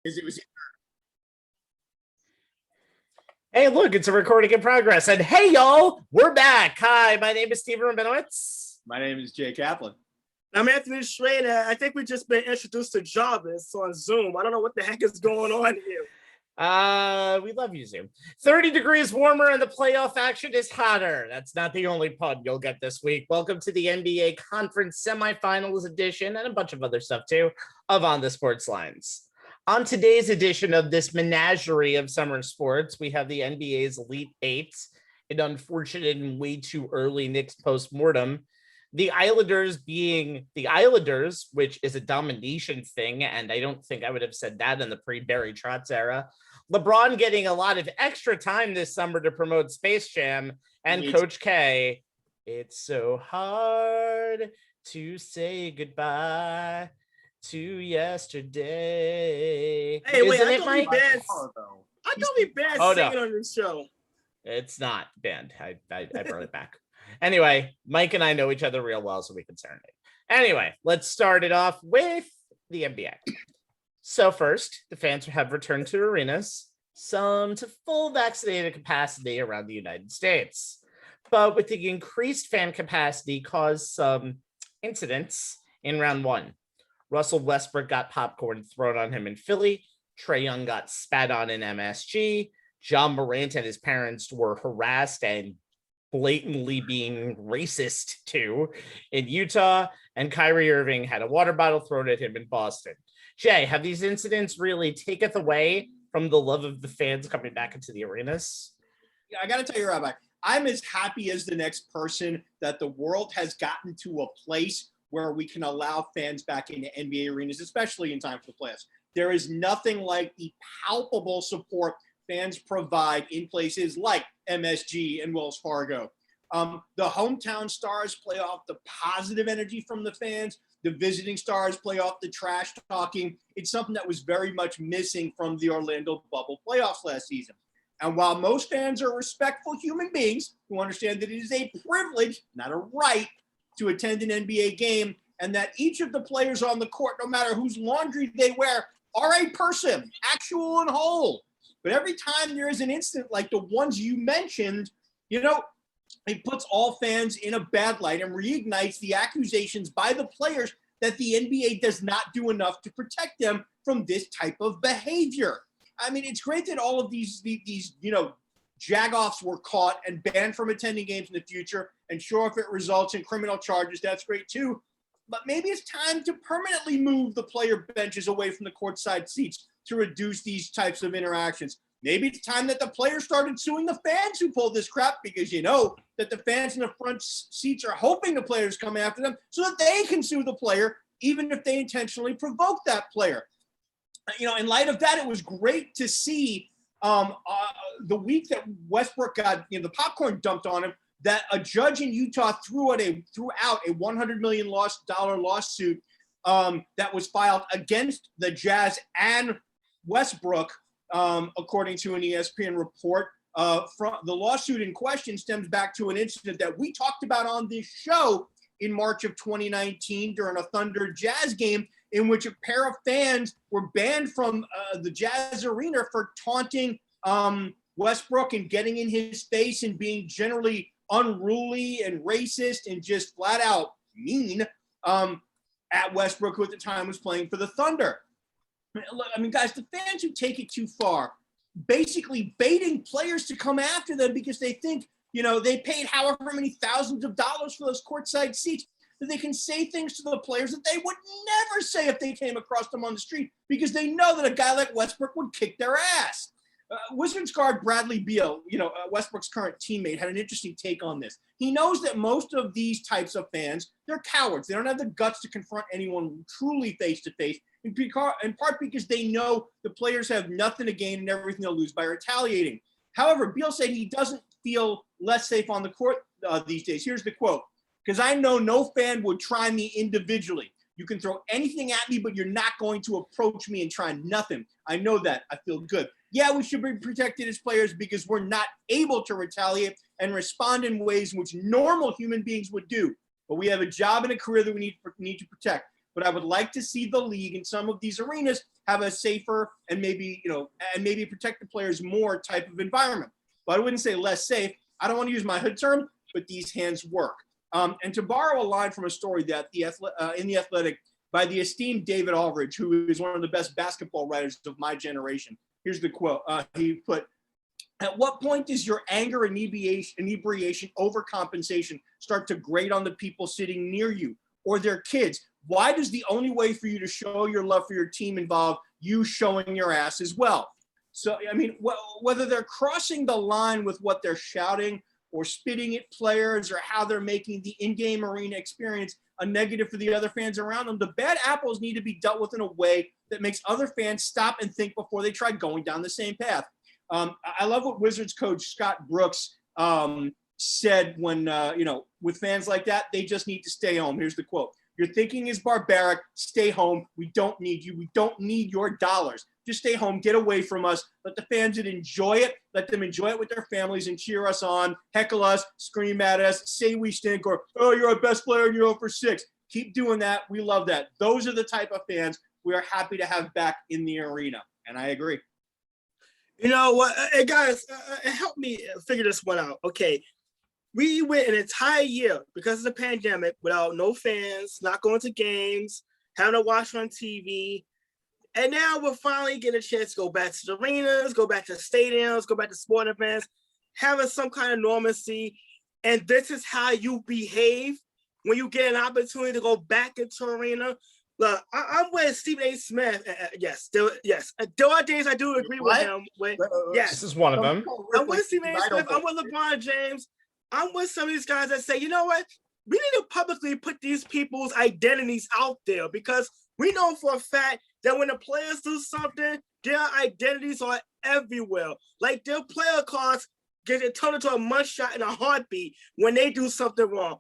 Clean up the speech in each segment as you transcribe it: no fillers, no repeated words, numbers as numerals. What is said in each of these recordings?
Because it was. Hey, look, it's a recording in progress. And hey, y'all, we're back. Hi, my name is Stephen Rabinowitz. My name is Jay Kaplan. I'm Anthony Strait. I think we've just been introduced to Jarvis on Zoom. I don't know what the heck is going on here. We love you, Zoom. 30 degrees warmer and the playoff action is hotter. That's not the only pun you'll get this week. Welcome to the NBA Conference Semifinals edition and a bunch of other stuff too of On the Sports Lines. On today's edition of this menagerie of summer sports, we have the NBA's Elite Eight, an unfortunate and way too early Knicks postmortem. The Islanders being the Islanders, which is a domination thing, and I don't think I would have said that in the pre-Barry Trotz era. LeBron getting a lot of extra time this summer to promote Space Jam, and Coach K, it's so hard to say goodbye to yesterday. Hey, wait, I thought we banned singing on this show. It's not banned. I brought it back. Anyway, Mike and I know each other real well, so we can serenade. Anyway, let's start it off with the NBA. So first, the fans have returned to arenas, some to full vaccinated capacity around the United States. But with the increased fan capacity caused some incidents in round one. Russell Westbrook got popcorn thrown on him in Philly. Trae Young got spat on in MSG. John Morant and his parents were harassed and blatantly being racist to in Utah, and Kyrie Irving had a water bottle thrown at him in Boston. Jay, have these incidents really taketh away from the love of the fans coming back into the arenas? Yeah, I got to tell you, Rabbi, I'm as happy as the next person that the world has gotten to a place where we can allow fans back into NBA arenas, especially in time for the playoffs. There is nothing like the palpable support fans provide in places like MSG and Wells Fargo. The hometown stars play off the positive energy from the fans. The visiting stars play off the trash talking. It's something that was very much missing from the Orlando bubble playoffs last season. And while most fans are respectful human beings who understand that it is a privilege, not a right, to attend an NBA game, and that each of the players on the court, no matter whose laundry they wear, are a person, actual and whole. But every time there is an incident like the ones you mentioned, it puts all fans in a bad light and reignites the accusations by the players that the NBA does not do enough to protect them from this type of behavior. I mean, it's great that all of these jagoffs were caught and banned from attending games in the future. And sure, if it results in criminal charges, that's great too. But maybe it's time to permanently move the player benches away from the courtside seats to reduce these types of interactions. Maybe it's time that the players started suing the fans who pulled this crap, because you know that the fans in the front seats are hoping the players come after them so that they can sue the player, even if they intentionally provoke that player. In light of that, it was great to see the week that Westbrook got the popcorn dumped on him, that a judge in Utah threw out a $100 million lawsuit that was filed against the Jazz and Westbrook, according to an ESPN report. From the lawsuit in question stems back to an incident that we talked about on this show in March of 2019 during a Thunder Jazz game, in which a pair of fans were banned from the Jazz arena for taunting Westbrook and getting in his face and being generally unruly and racist and just flat out mean at Westbrook, who at the time was playing for the Thunder. I mean, guys, the fans who take it too far, basically baiting players to come after them because they think, they paid however many thousands of dollars for those courtside seats, that they can say things to the players that they would never say if they came across them on the street, because they know that a guy like Westbrook would kick their ass. Wizards guard Bradley Beal, Westbrook's current teammate, had an interesting take on this. He knows that most of these types of fans, they're cowards. They don't have the guts to confront anyone truly face-to-face, in part because they know the players have nothing to gain and everything to lose by retaliating. However, Beal said he doesn't feel less safe on the court these days. Here's the quote: "Because I know no fan would try me individually. You can throw anything at me, but you're not going to approach me and try nothing. I know that. I feel good. Yeah, we should be protected as players because we're not able to retaliate and respond in ways in which normal human beings would do. But we have a job and a career that we need to protect. but I would like to see the league in some of these arenas have a safer and maybe protect the players more type of environment. But I wouldn't say less safe. I don't want to use my hood term, but these hands work. And to borrow a line from a story that in The Athletic by the esteemed David Aldridge, who is one of the best basketball writers of my generation. Here's the quote. He put, "At what point does your anger, inebriation, overcompensation start to grate on the people sitting near you or their kids? Why does the only way for you to show your love for your team involve you showing your ass as well?" So, I mean, whether they're crossing the line with what they're shouting or spitting at players or how they're making the in-game arena experience a negative for the other fans around them, the bad apples need to be dealt with in a way that makes other fans stop and think before they try going down the same path. I love what Wizards coach Scott Brooks said when, with fans like that, they just need to stay home. Here's the quote. "Your thinking is barbaric. Stay home. We don't need you. We don't need your dollars. Just stay home. Get away from us. Let the fans enjoy it. Let them enjoy it with their families and cheer us on, heckle us, scream at us, say we stink, or, oh, you're our best player and you're 0 for 6. Keep doing that. We love that." Those are the type of fans we are happy to have back in the arena. And I agree. You know what, hey guys, help me figure this one out. Okay, we went an entire year because of the pandemic without no fans, not going to games, having to watch on TV. And now we're finally getting a chance to go back to the arenas, go back to stadiums, go back to sporting events, having some kind of normalcy. And this is how you behave when you get an opportunity to go back into arena. Look, I'm with Stephen A. Smith. Yes. There are days I do agree with him. Yes. This is one of them. I'm with Stephen A. Smith. I'm with LeBron James. I'm with some of these guys that say, you know what? We need to publicly put these people's identities out there because we know for a fact that when the players do something, their identities are everywhere. Like their player cards get turned into a mugshot in a heartbeat when they do something wrong.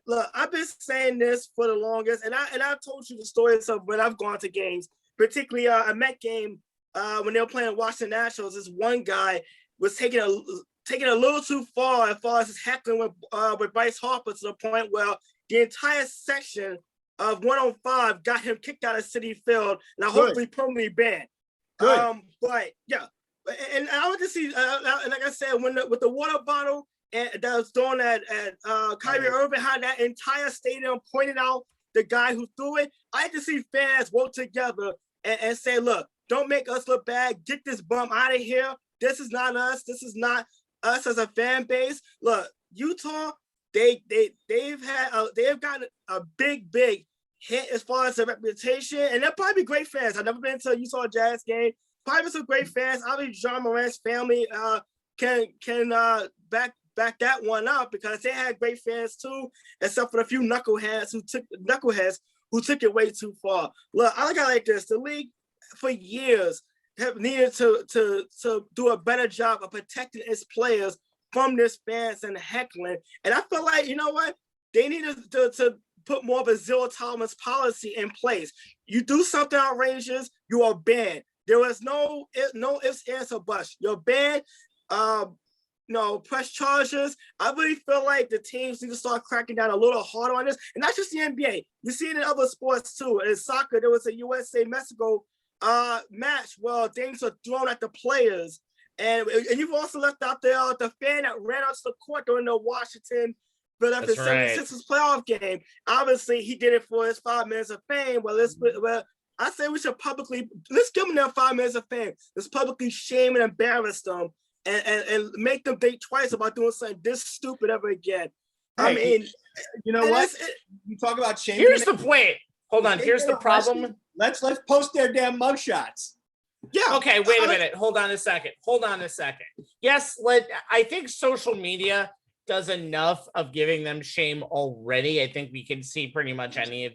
Look, I've been saying this for the longest, and I've told you the stories of when I've gone to games, particularly a Met game when they were playing Washington Nationals. This one guy was taking a little too far as his heckling with Bryce Harper to the point where the entire section of 105 got him kicked out of Citi Field, and I hopefully permanently banned. But yeah, and I want to see, like I said, with the water bottle and that was thrown at Kyrie Irving, how that entire stadium pointed out the guy who threw it. I had to see fans work together and say, look, don't make us look bad. Get this bum out of here. This is not us. This is not us as a fan base. Look, Utah, they've gotten a big hit as far as their reputation, and they're probably great fans. I've never been to a Utah Jazz game. Probably some great fans. Obviously, John Morant's family can back that one up because they had great fans too, except for a few knuckleheads who took it way too far. Look, I look at it like this: the league for years have needed to do a better job of protecting its players from this fans and heckling. And I feel like, you know what? They needed to put more of a zero tolerance policy in place. You do something outrageous, you are banned. There was no ifs, ands, or buts. You're banned. Press charges. I really feel like the teams need to start cracking down a little harder on this. And not just the NBA. You see it in other sports too. In soccer, there was a USA-Mexico match where things are thrown at the players. And you've also left out the fan that ran out to the court during the Washington Philadelphia 76ers playoff game. Obviously, he did it for his 5 minutes of fame. I say we should let's give them their 5 minutes of fame. Let's publicly shame and embarrass them and make them think twice about doing something this stupid ever again. Hey, I mean, you know what? You talk about shame. Here's the point. Hold on. Here's the problem. Let's post their damn mugshots. Yeah. Okay. Wait a minute. Hold on a second. Yes. I think social media does enough of giving them shame already. I think we can see pretty much any of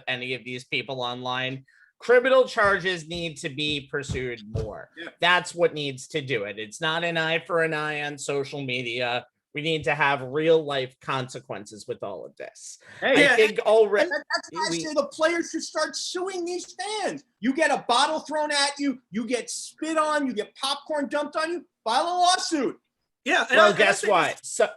any of these people online. Criminal charges need to be pursued more. Yeah. That's what needs to do it. It's not an eye for an eye on social media. We need to have real life consequences with all of this. I think already. That's why I say the players should start suing these fans. You get a bottle thrown at you, you get spit on, you get popcorn dumped on you, file a lawsuit. Yeah. Well, guess what? So,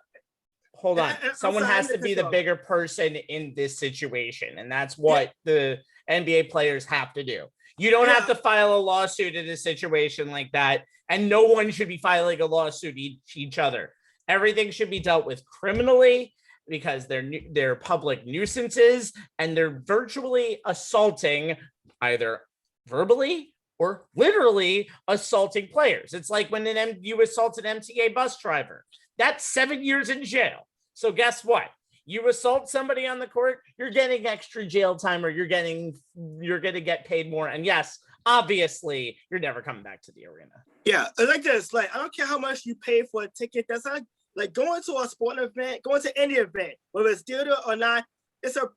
hold on. Someone has to be the bigger person in this situation, and that's what the NBA players have to do. You don't have to file a lawsuit in a situation like that, and no one should be filing a lawsuit each other. Everything should be dealt with criminally because they're public nuisances and they're virtually assaulting, either verbally or literally assaulting players. It's like when you assault an MTA bus driver. That's 7 years in jail. So guess what? You assault somebody on the court, you're getting extra jail time, or you're going to get paid more. And yes, obviously, you're never coming back to the arena. Yeah, like this. Like, I don't care how much you pay for a ticket. That's not like going to a sporting event, going to any event, whether it's theater or not. It's a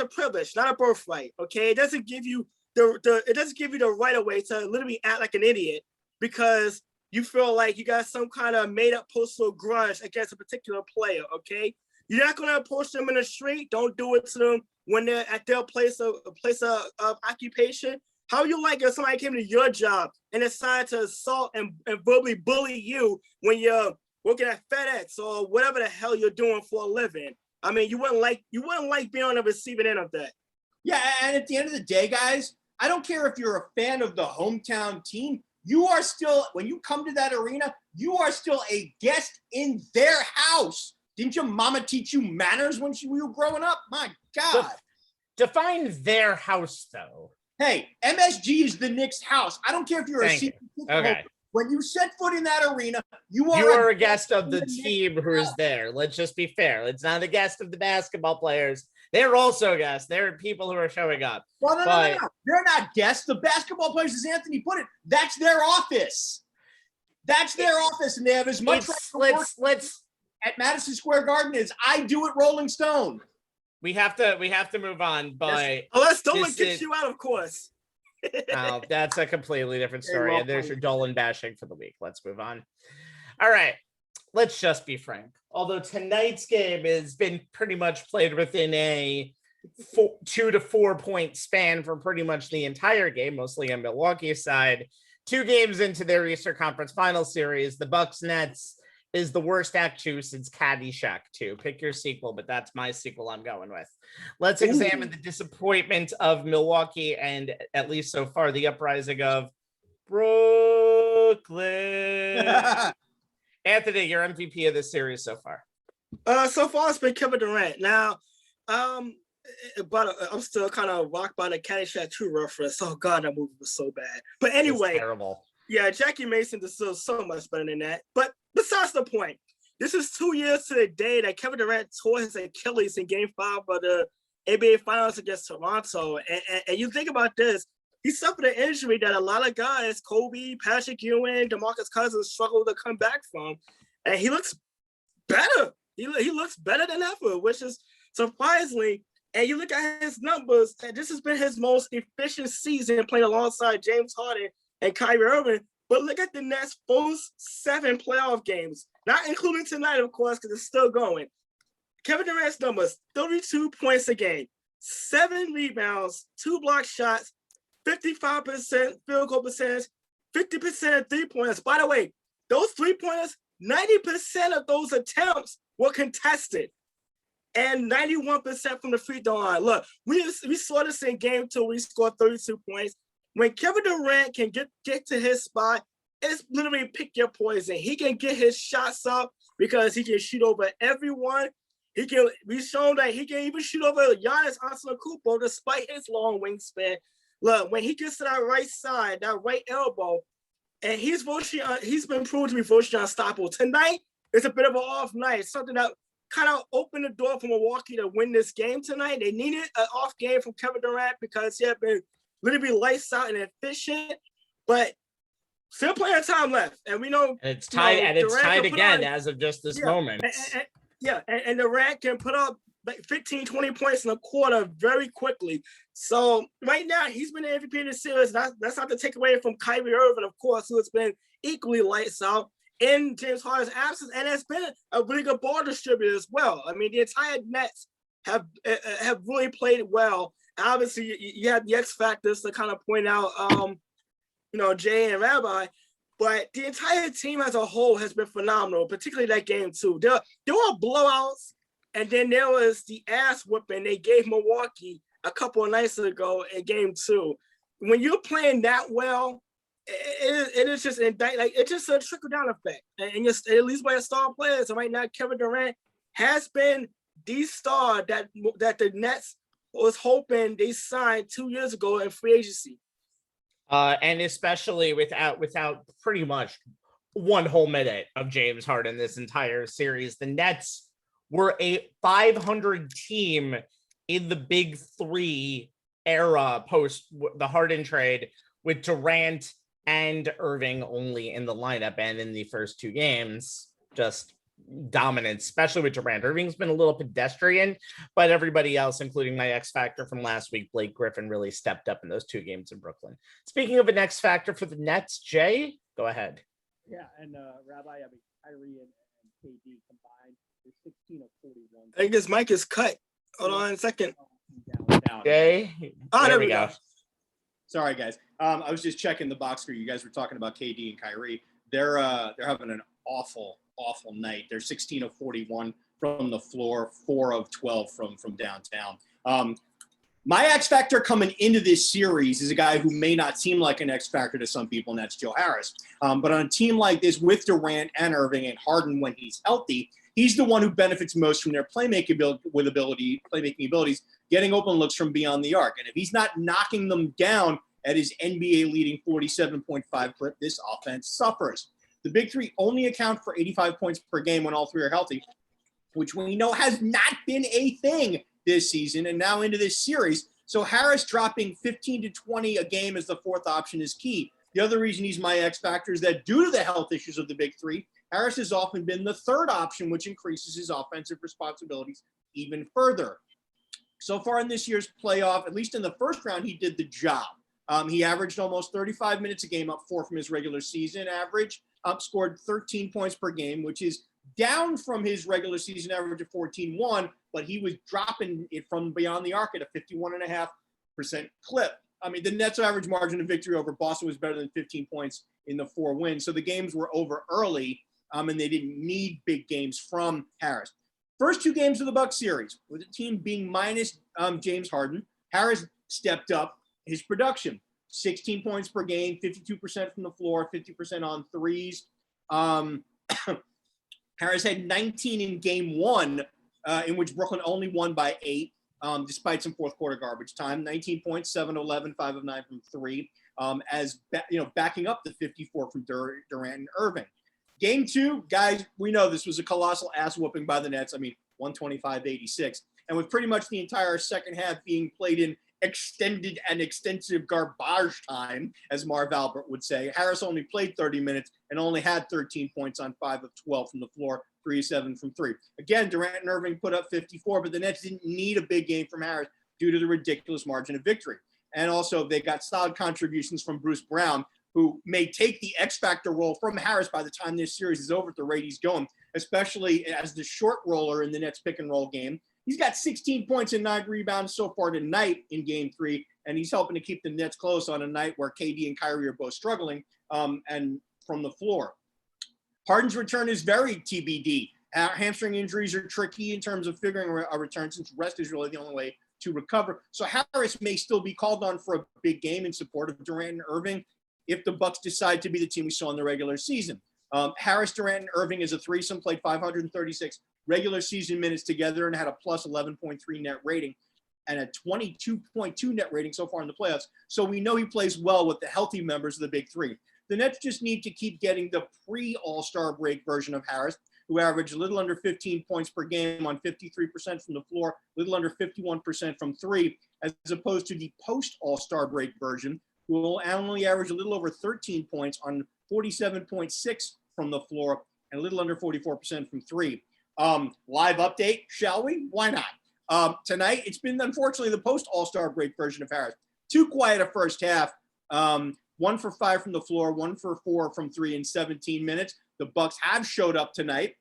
privilege, not a birthright. Okay, it doesn't give you the right of way to literally act like an idiot because you feel like you got some kind of made up personal grudge against a particular player. Okay. You're not going to approach them in the street. Don't do it to them when they're at their place of occupation. How you like if somebody came to your job and decided to assault and verbally bully you when you're working at FedEx or whatever the hell you're doing for a living? I mean, you wouldn't like being on the receiving end of that. Yeah, and at the end of the day, guys, I don't care if you're a fan of the hometown team. You are still, when you come to that arena, you are still a guest in their house. Didn't your mama teach you manners when you were growing up? My God. Define their house, though. Hey, MSG is the Knicks' house. I don't care if you're a season ticket holder. When you set foot in that arena, you are a guest of the team who is there. Let's just be fair. It's not a guest of the basketball players. They're also guests. They're people who are showing up. Well, no. They're not guests. The basketball players, as Anthony put it, that's their office. That's their office, and they have as much let's at Madison Square Garden as I do at Rolling Stone. We have to move on, but unless Dolan kicks you out, of course. Oh, that's a completely different story. And there's your Dolan bashing for the week. Let's move on. All right. Let's just be frank. Although tonight's game has been pretty much played within a 2 to 4 point span for pretty much the entire game, mostly on Milwaukee's side. 2 games into their Eastern Conference Final Series, the Bucks Nets is the worst act 2 since Caddyshack 2. Pick your sequel, but that's my sequel I'm going with. Let's examine the disappointment of Milwaukee and, at least so far, the uprising of Brooklyn. Anthony, your MVP of this series so far. So far, it's been Kevin Durant. Now, but I'm still kind of rocked by the Caddyshack 2 reference. Oh, God, that movie was so bad. But anyway. Terrible. Yeah, Jackie Mason deserves so much better than that. But besides the point, this is 2 years to the day that Kevin Durant tore his Achilles in Game 5 of the NBA Finals against Toronto. And you think about this, he suffered an injury that a lot of guys, Kobe, Patrick Ewing, DeMarcus Cousins, struggle to come back from. And he looks better. He looks better than ever, which is surprisingly. And you look at his numbers, and this has been his most efficient season playing alongside James Harden and Kyrie Irving. But look at the Nets' first 7 playoff games, not including tonight, of course, because it's still going. Kevin Durant's numbers, 32 points a game, 7 rebounds, 2 block shots, 55% field goal percentage, 50% 3-pointers. By the way, those 3-pointers, 90% of those attempts were contested and 91% from the free throw line. Look, we saw this in Game 2. We scored 32 points. When Kevin Durant can get to his spot, it's literally pick your poison. He can get his shots up because he can shoot over everyone. We've shown that he can even shoot over Giannis Antetokounmpo despite his long wingspan. Look, when he gets to that right side, that right elbow, and he's been proven to be virtually unstoppable. Tonight is a bit of an off night, something that kind of opened the door for Milwaukee to win this game tonight. They needed an off game from Kevin Durant because he had been literally lights out and efficient, but still plenty of time left. And we know it's tied, and it's tied again as of just this moment. And Durant can put up like 15, 20 points in a quarter very quickly. So right now, he's been the MVP of the series. That's not to take away from Kyrie Irving, of course, who has been equally lights out in James Harden's absence, and has been a really good ball distributor as well. I mean, the entire Nets have really played well. Obviously, you have the X factors to kind of point out, Jay and Rabbi, But the entire team as a whole has been phenomenal, particularly that game too. There were blowouts, and then there was the ass whooping they gave Milwaukee a couple of nights ago in game 2. When you're playing that well, it is just it's just a trickle down effect, and just at least by your star players. And right now, Kevin Durant has been the star that the Nets was hoping they signed 2 years ago in free agency. And especially without pretty much one whole minute of James Harden this entire series, the Nets were a 500 team in the Big Three era post the Harden trade, with Durant and Irving only in the lineup, and in the first 2 games, just dominant, especially with Durant. Irving's been a little pedestrian, but everybody else, including my X Factor from last week, Blake Griffin, really stepped up in those 2 games in Brooklyn. Speaking of an X Factor for the Nets, Jay, go ahead. Yeah, and Rabbi, Kyrie and KD combined, they're 16 of 41. I think his mic is cut. Hold on a second. Down. Jay, there we go. Sorry, guys. I was just checking the box score. You guys were talking about KD and Kyrie. They're having an awful night. They're 16 of 41 from the floor, 4 of 12 from downtown. My X Factor coming into this series is a guy who may not seem like an X Factor to some people, and that's Joe Harris. But on a team like this with Durant and Irving and Harden when he's healthy, he's the one who benefits most from their playmaking abilities, getting open looks from beyond the arc. And if he's not knocking them down at his NBA leading 47.5 clip, this offense suffers. The Big Three only account for 85 points per game when all 3 are healthy, which we know has not been a thing this season and now into this series. So Harris dropping 15 to 20 a game as the 4th option is key. The other reason he's my X Factor is that due to the health issues of the Big Three, Harris has often been the 3rd option, which increases his offensive responsibilities even further. So far in this year's playoff, at least in the first round, he did the job. He averaged almost 35 minutes a game, up 4 from his regular season average, scored 13 points per game, which is down from his regular season average of 14-1, but he was dropping it from beyond the arc at a 51.5% clip. I mean, the Nets' average margin of victory over Boston was better than 15 points in the 4 wins. So the games were over early, and they didn't need big games from Harris. First 2 games of the Bucks series, with the team being minus James Harden, Harris stepped up his production. 16 points per game, 52% from the floor, 50% on threes. Harris had 19 in game 1, in which Brooklyn only won by 8, despite some fourth quarter garbage time. 19 points, 7 of 11, 5 of 9 from 3, backing up the 54 from Durant and Irving. Game 2, guys, we know this was a colossal ass whooping by the Nets. 125-86. And with pretty much the entire second half being played in extended and extensive garbage time, as Marv Albert would say, Harris only played 30 minutes and only had 13 points on 5 of 12 from the floor, 3 of 7 from 3. Again, Durant and Irving put up 54, but the Nets didn't need a big game from Harris due to the ridiculous margin of victory. And also, they got solid contributions from Bruce Brown, who may take the X Factor role from Harris by the time this series is over at the rate he's going, especially as the short roller in the Nets pick and roll game. He's got 16 points and 9 rebounds so far tonight in game 3, and he's helping to keep the Nets close on a night where KD and Kyrie are both struggling and from the floor. Harden's return is very TBD. Hamstring injuries are tricky in terms of figuring a return, since rest is really the only way to recover. So Harris may still be called on for a big game in support of Durant and Irving if the Bucks decide to be the team we saw in the regular season. Harris, Durant, and Irving as a threesome played 536 regular season minutes together and had a plus 11.3 net rating and a 22.2 net rating so far in the playoffs. So we know he plays well with the healthy members of the Big Three. The Nets just need to keep getting the pre-All-Star break version of Harris, who averaged a little under 15 points per game on 53% from the floor, a little under 51% from 3, as opposed to the post-All-Star break version, who will only average a little over 13 points on 47.6 from the floor and a little under 44% from 3. Live update, shall we? Why not? Tonight, it's been, unfortunately, the post-All-Star break version of Harris. Too quiet a first half. 1 for 5 from the floor, 1 for 4 from 3 in 17 minutes. The Bucks have showed up tonight.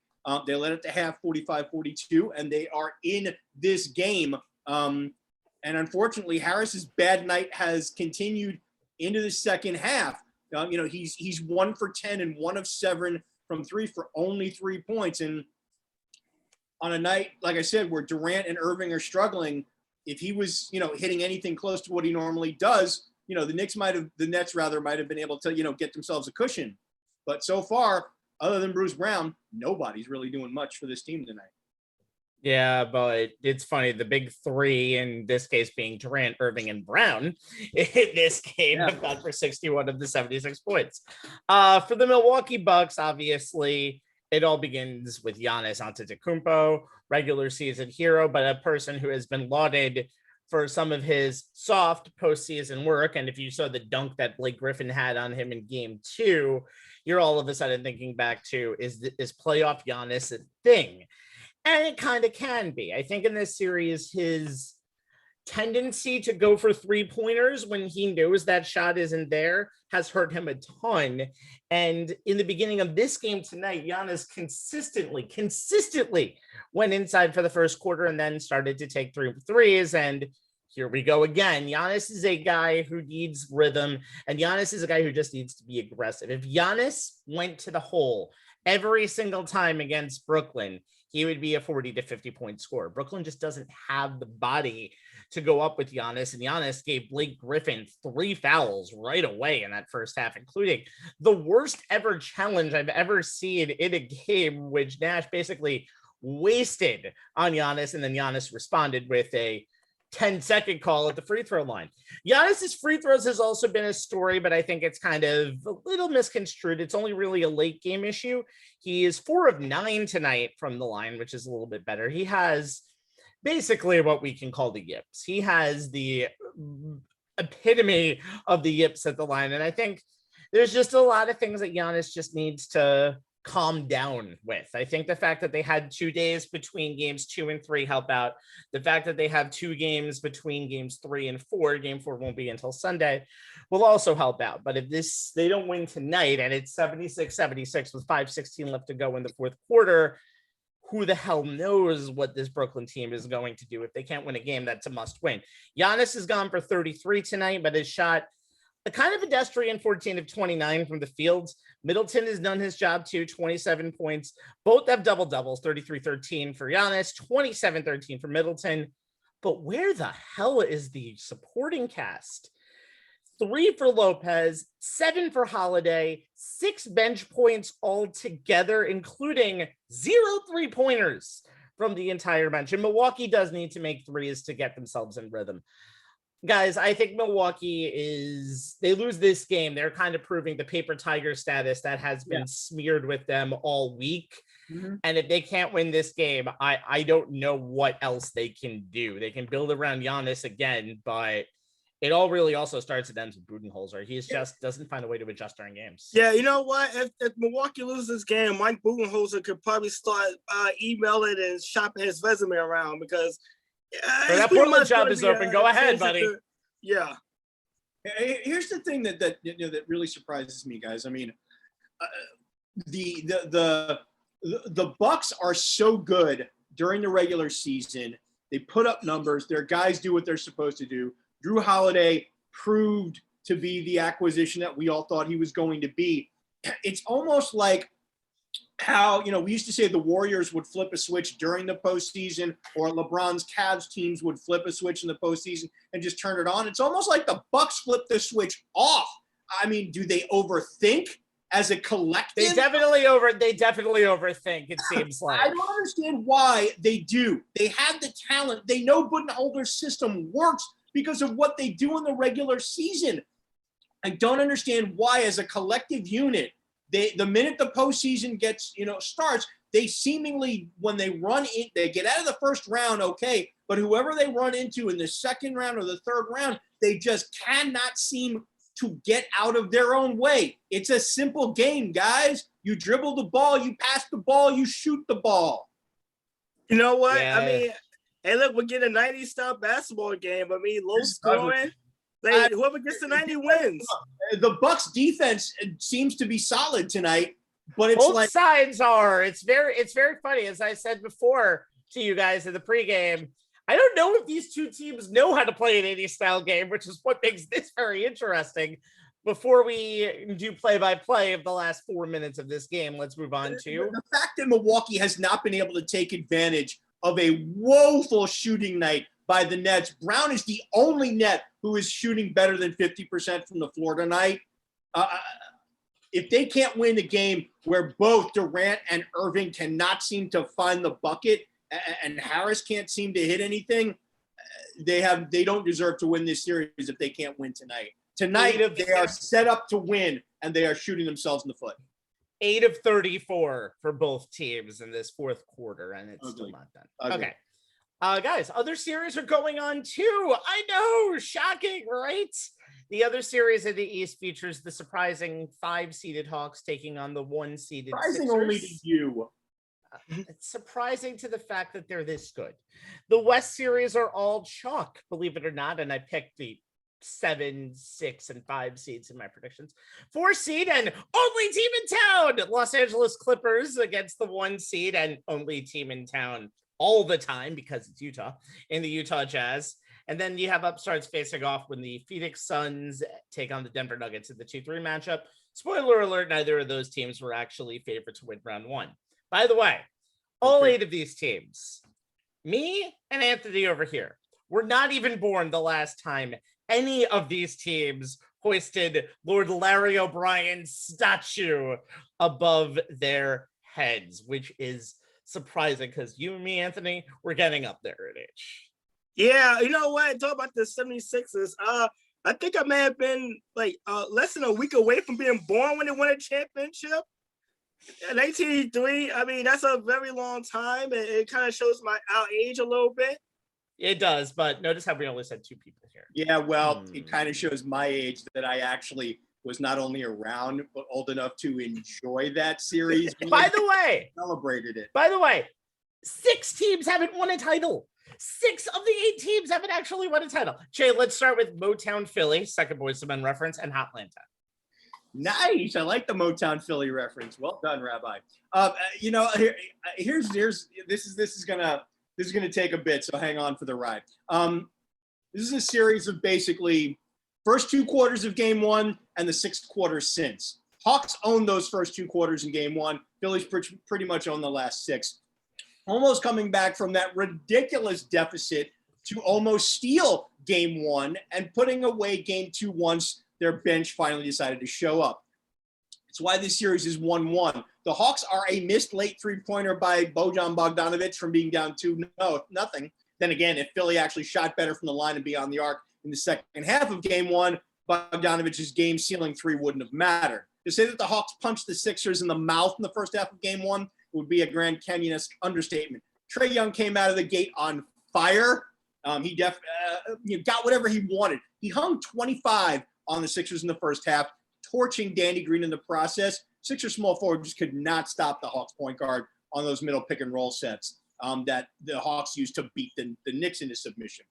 They led it to half 45-42, and they are in this game. And unfortunately, Harris's bad night has continued into the second half. He's 1 for 10 and 1 of 7 from 3 for only 3 points. And on a night, like I said, where Durant and Irving are struggling, if he was, hitting anything close to what he normally does, the Nets might have been able to, get themselves a cushion. But so far, other than Bruce Brown, nobody's really doing much for this team tonight. Yeah, but it's funny. The big three, in this case being Durant, Irving, and Brown, in this game have gone for 61 of the 76 points. For the Milwaukee Bucks, obviously, it all begins with Giannis Antetokounmpo, regular season hero, but a person who has been lauded for some of his soft postseason work. And if you saw the dunk that Blake Griffin had on him in game 2, you're all of a sudden thinking back to, is playoff Giannis a thing? And it kind of can be. I think in this series, his tendency to go for 3-pointers when he knows that shot isn't there has hurt him a ton. And in the beginning of this game tonight, Giannis consistently went inside for the first quarter and then started to take 3 threes. And here we go again. Giannis is a guy who needs rhythm, and Giannis is a guy who just needs to be aggressive. If Giannis went to the hole every single time against Brooklyn, he would be a 40 to 50 point scorer. Brooklyn just doesn't have the body to go up with Giannis, and Giannis gave Blake Griffin 3 fouls right away in that first half, including the worst ever challenge I've ever seen in a game, which Nash basically wasted on Giannis, and then Giannis responded with a 10-second call at the free throw line. Giannis's free throws has also been a story, but I think it's kind of a little misconstrued. It's only really a late game issue. He is 4 of 9 tonight from the line, which is a little bit better. He has basically what we can call the yips. He has the epitome of the yips at the line. And I think there's just a lot of things that Giannis just needs to calm down with. I think the fact that they had 2 days between games 2 and 3 help out. The fact that they have 2 games between games 3 and 4, game 4 won't be until Sunday, will also help out. But if they don't win tonight and it's 76-76 with 5:16 left to go in the fourth quarter, who the hell knows what this Brooklyn team is going to do. If they can't win a game, that's a must win. Giannis has gone for 33 tonight, but has shot a kind of pedestrian 14 of 29 from the field. Middleton has done his job too, 27 points. Both have double-doubles, 33-13 for Giannis, 27-13 for Middleton. But where the hell is the supporting cast? 3 for Lopez, 7 for Holiday, 6 bench points altogether, including 0 3-pointers from the entire bench. And Milwaukee does need to make threes to get themselves in rhythm. Guys, I think Milwaukee they lose this game. They're kind of proving the paper tiger status that has been smeared with them all week. Mm-hmm. And if they can't win this game, I don't know what else they can do. They can build around Giannis again, but it all really also starts and ends with Budenholzer. He just doesn't find a way to adjust during games. Yeah, you know what? If Milwaukee loses this game, Mike Budenholzer could probably start emailing and shopping his resume around because that Portland job is open. Go ahead, buddy. Yeah. Here's the thing that really surprises me, guys. I mean, the Bucks are so good during the regular season. They put up numbers. Their guys do what they're supposed to do. Drew Holiday proved to be the acquisition that we all thought he was going to be. It's almost like how, we used to say the Warriors would flip a switch during the postseason, or LeBron's Cavs teams would flip a switch in the postseason and just turn it on. It's almost like the Bucks flipped the switch off. I mean, do they overthink as a collective? They definitely overthink, it seems like. I don't understand why they do. They have the talent. They know Budenholzer's system works because of what they do in the regular season. I don't understand why, as a collective unit, the minute the postseason starts, they seemingly, when they run in, they get out of the first round, okay, but whoever they run into in the second round or the third round, they just cannot seem to get out of their own way. It's a simple game, guys. You dribble the ball, you pass the ball, you shoot the ball. You know what? Yeah. I mean, hey, look, we're getting a 90s-style basketball game. I mean, low scoring. Whoever gets the 90 wins. The Bucks defense seems to be solid tonight, but it's both sides are. It's very funny. As I said before to you guys in the pregame, I don't know if these two teams know how to play an 80s style game, which is what makes this very interesting. before we do play-by-play of the last 4 minutes of this game, let's move on to the fact that Milwaukee has not been able to take advantage of a woeful shooting night by the Nets. Brown is the only net who is shooting better than 50% from the floor tonight. If they can't win a game where both Durant and Irving cannot seem to find the bucket and Harris can't seem to hit anything, they don't deserve to win this series if they can't win tonight. Tonight, they are set up to win, and they are shooting themselves in the foot. 8 of 34 for both teams in this fourth quarter, and it's still not done. Okay. Guys, other series are going on too. I know, shocking, right? The other series in the East features the surprising 5-seeded Hawks taking on the 1-seeded Surprising Sixers. only to you. It's surprising to the fact that they're this good. The West series are all chalk, believe it or not, and I picked the 7, 6, and 5 seeds in my predictions. 4 seed and only team in town, Los Angeles Clippers against the 1 seed and only team in town all the time because it's Utah in the Utah Jazz. And then you have upstarts facing off when the Phoenix Suns take on the Denver Nuggets in the 2-3 matchup. Spoiler alert, neither of those teams were actually favored to win round 1. By the way, all 8 of these teams, me and Anthony over here, were not even born the last time any of these teams hoisted Lord Larry O'Brien's statue above their heads, which is surprising because you and me, Anthony, we're getting up there in age. Yeah, you know what? Talk about the 76ers. I think I may have been like less than a week away from being born when they won a championship. In 1983, I mean, that's a very long time. It kind of shows our age a little bit. It does, but notice how we only said 2 people here. Yeah, well, it kind of shows my age that I actually was not only around, but old enough to enjoy that series. By the way, celebrated it. By the way, 6 teams haven't won a title. 6 of the 8 teams haven't actually won a title. Jay, let's start with Motown Philly, second Boyz II Men reference, and Hotlanta. Nice. I like the Motown Philly reference. Well done, Rabbi. Here's this is gonna take a bit, so hang on for the ride. This is a series of basically first 2 quarters of game 1 and the 6 quarters since. Hawks owned those first 2 quarters in game 1. Phillies pretty much owned the last 6. Almost coming back from that ridiculous deficit to almost steal game 1 and putting away game 2 once their bench finally decided to show up. It's why this series is 1-1. The Hawks are a missed late 3-pointer by Bojan Bogdanovic from being down 2-0. Then again, if Philly actually shot better from the line and beyond the arc in the second half of game 1, Bogdanovic's game-sealing 3 wouldn't have mattered. To say that the Hawks punched the Sixers in the mouth in the first half of game 1 would be a Grand Canyon-esque understatement. Trae Young came out of the gate on fire. He got whatever he wanted. He hung 25 on the Sixers in the first half, torching Danny Green in the process. Sixers small forward just could not stop the Hawks point guard on those middle pick and roll sets that the Hawks used to beat the Knicks into submission.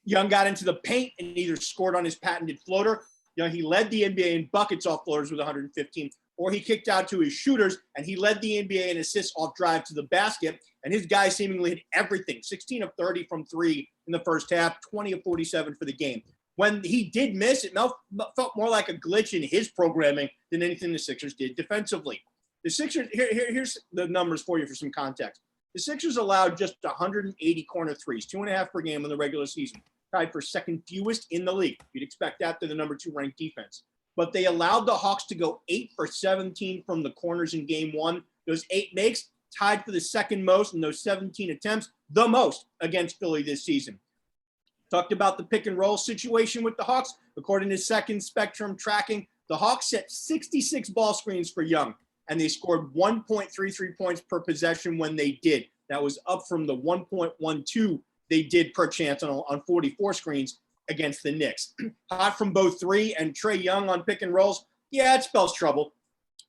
Young got into the paint and either scored on his patented floater. He led the NBA in buckets off floaters with 115, or he kicked out to his shooters, and he led the NBA in assists off drive to the basket, and his guys seemingly hit everything, 16 of 30 from 3 in the first half, 20 of 47 for the game. When he did miss, it felt more like a glitch in his programming than anything the Sixers did defensively. The Sixers, here's the numbers for you for some context. The Sixers allowed just 180 corner threes, 2.5 per game in the regular season, tied for second fewest in the league. You'd expect that. They're the number 2 ranked defense. But they allowed the Hawks to go 8 for 17 from the corners in game 1. Those 8 makes tied for the second most in those 17 attempts, the most against Philly this season. Talked about the pick and roll situation with the Hawks. According to Second Spectrum tracking, the Hawks set 66 ball screens for Young, and they scored 1.33 points per possession when they did. That was up from the 1.12 they did per chance on 44 screens against the Knicks. Hot from both 3 and Trae Young on pick and rolls. Yeah, it spells trouble.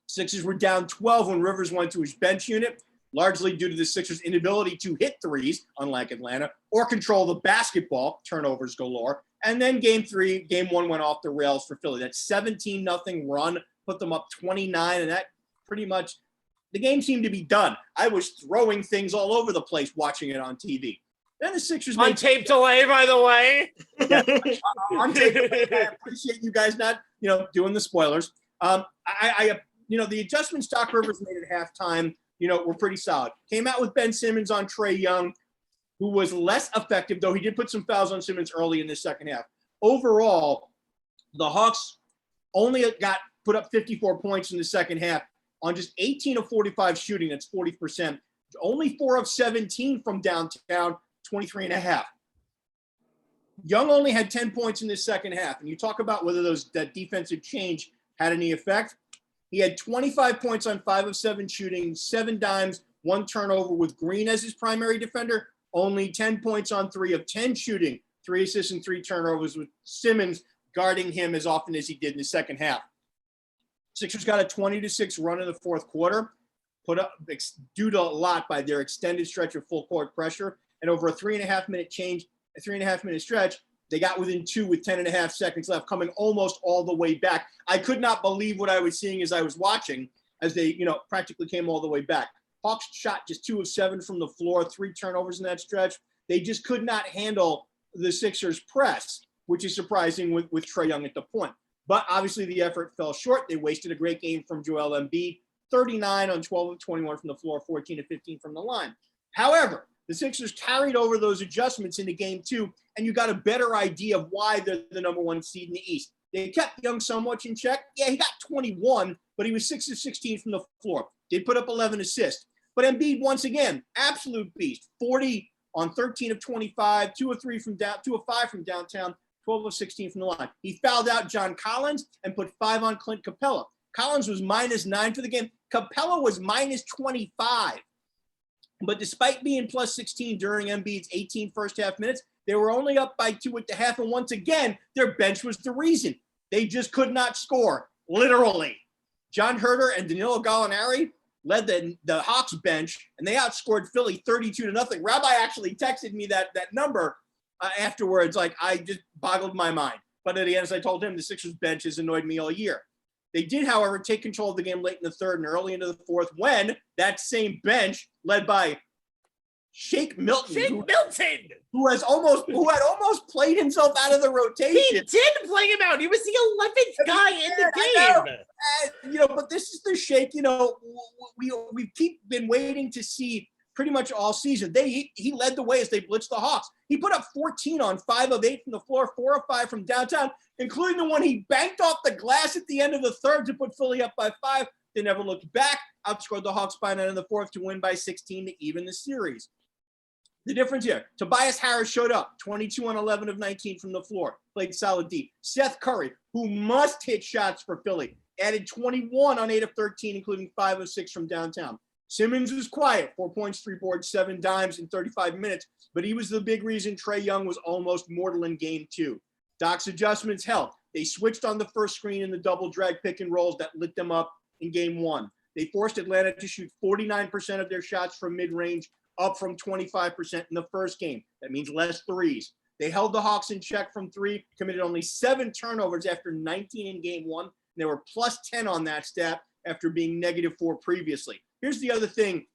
Sixers were down 12 when Rivers went to his bench unit, largely due to the Sixers' inability to hit threes, unlike Atlanta, or control the basketball, turnovers galore. And then game 1 went off the rails for Philly. That 17-0 run put them up 29, and that pretty much, the game seemed to be done. I was throwing things all over the place watching it on TV. Then the Sixers on tape delay, by the way. Yeah, on tape delay. I appreciate you guys not, doing the spoilers. The adjustments Doc Rivers made at halftime, were pretty solid. Came out with Ben Simmons on Trae Young, who was less effective, though he did put some fouls on Simmons early in the second half. Overall, the Hawks only got put up 54 points in the second half on just 18 of 45 shooting. That's 40%. Only 4 of 17 from downtown, 23.5. Young only had 10 points in the second half. And you talk about whether that defensive change had any effect. He had 25 points on 5 of 7 shooting, 7 dimes, 1 turnover with Green as his primary defender. Only 10 points on 3 of 10 shooting, 3 assists and 3 turnovers with Simmons guarding him as often as he did in the second half. Sixers got a 20-6 run in the fourth quarter, put up due to a lot by their extended stretch of full court pressure. And over a 3.5 minute stretch, they got within 2 with 10.5 seconds left, coming almost all the way back. I could not believe what I was seeing as I was watching, as they, practically came all the way back. Hawks shot just 2 of 7 from the floor, 3 turnovers in that stretch. They just could not handle the Sixers' press, which is surprising with Trae Young at the point. But obviously the effort fell short. They wasted a great game from Joel Embiid, 39 on 12 of 21 from the floor, 14 of 15 from the line. However, the Sixers carried over those adjustments into game 2, and you got a better idea of why they're the number 1 seed in the East. They kept Young somewhat in check. Yeah, he got 21, but he was 6 of 16 from the floor. They put up 11 assists. But Embiid, once again, absolute beast. 40 on 13 of 25, 2 of 5 from downtown, 12 of 16 from the line. He fouled out John Collins and put 5 on Clint Capella. Collins was -9 for the game. Capella was -25. But despite being plus 16 during Embiid's 18 first half minutes, they were only up by 2 at the half. And once again, their bench was the reason. They just could not score, literally. John Herter and Danilo Gallinari led the Hawks bench, and they outscored Philly 32-0. Rabbi actually texted me that number afterwards. Like, I just boggled my mind. But at the end, as I told him, the Sixers bench has annoyed me all year. They did, however, take control of the game late in the third and early into the fourth when that same bench, led by Shake Milton, who had almost played himself out of the rotation. He did play him out. He was the 11th guy in the game. But this is the Shake. We've been waiting to see pretty much all season. He led the way as they blitzed the Hawks. He put up 14 on 5 of 8 from the floor, 4 of 5 from downtown, including the one he banked off the glass at the end of the third to put Philly up by 5. They never looked back. Outscored the Hawks by 9 in the fourth to win by 16 to even the series. The difference here, Tobias Harris showed up, 22 on 11 of 19 from the floor, played solid deep. Seth Curry, who must hit shots for Philly, added 21 on 8 of 13, including 5 of 6 from downtown. Simmons was quiet, 4 points, 3 boards, 7 dimes in 35 minutes, but he was the big reason Trae Young was almost mortal in game 2. Doc's adjustments helped. They switched on the first screen in the double drag pick and rolls that lit them up in game 1. They forced Atlanta to shoot 49% of their shots from mid-range, up from 25% in the first game. That means less threes. They held the Hawks in check from 3, committed only 7 turnovers after 19 in game 1. And they were plus 10 on that stat after being -4 previously. Here's the other thing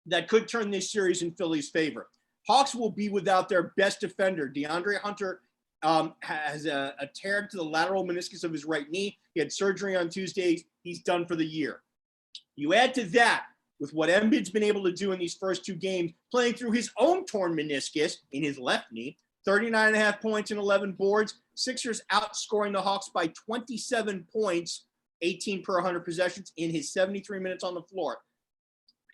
that could turn this series in Philly's favor. Hawks will be without their best defender. DeAndre Hunter has a tear to the lateral meniscus of his right knee. He had surgery on Tuesday. He's done for the year. You add to that, with what Embiid's been able to do in these first 2 games, playing through his own torn meniscus in his left knee, 39.5 points and 11 boards. Sixers outscoring the Hawks by 27 points, 18 per 100 possessions in his 73 minutes on the floor.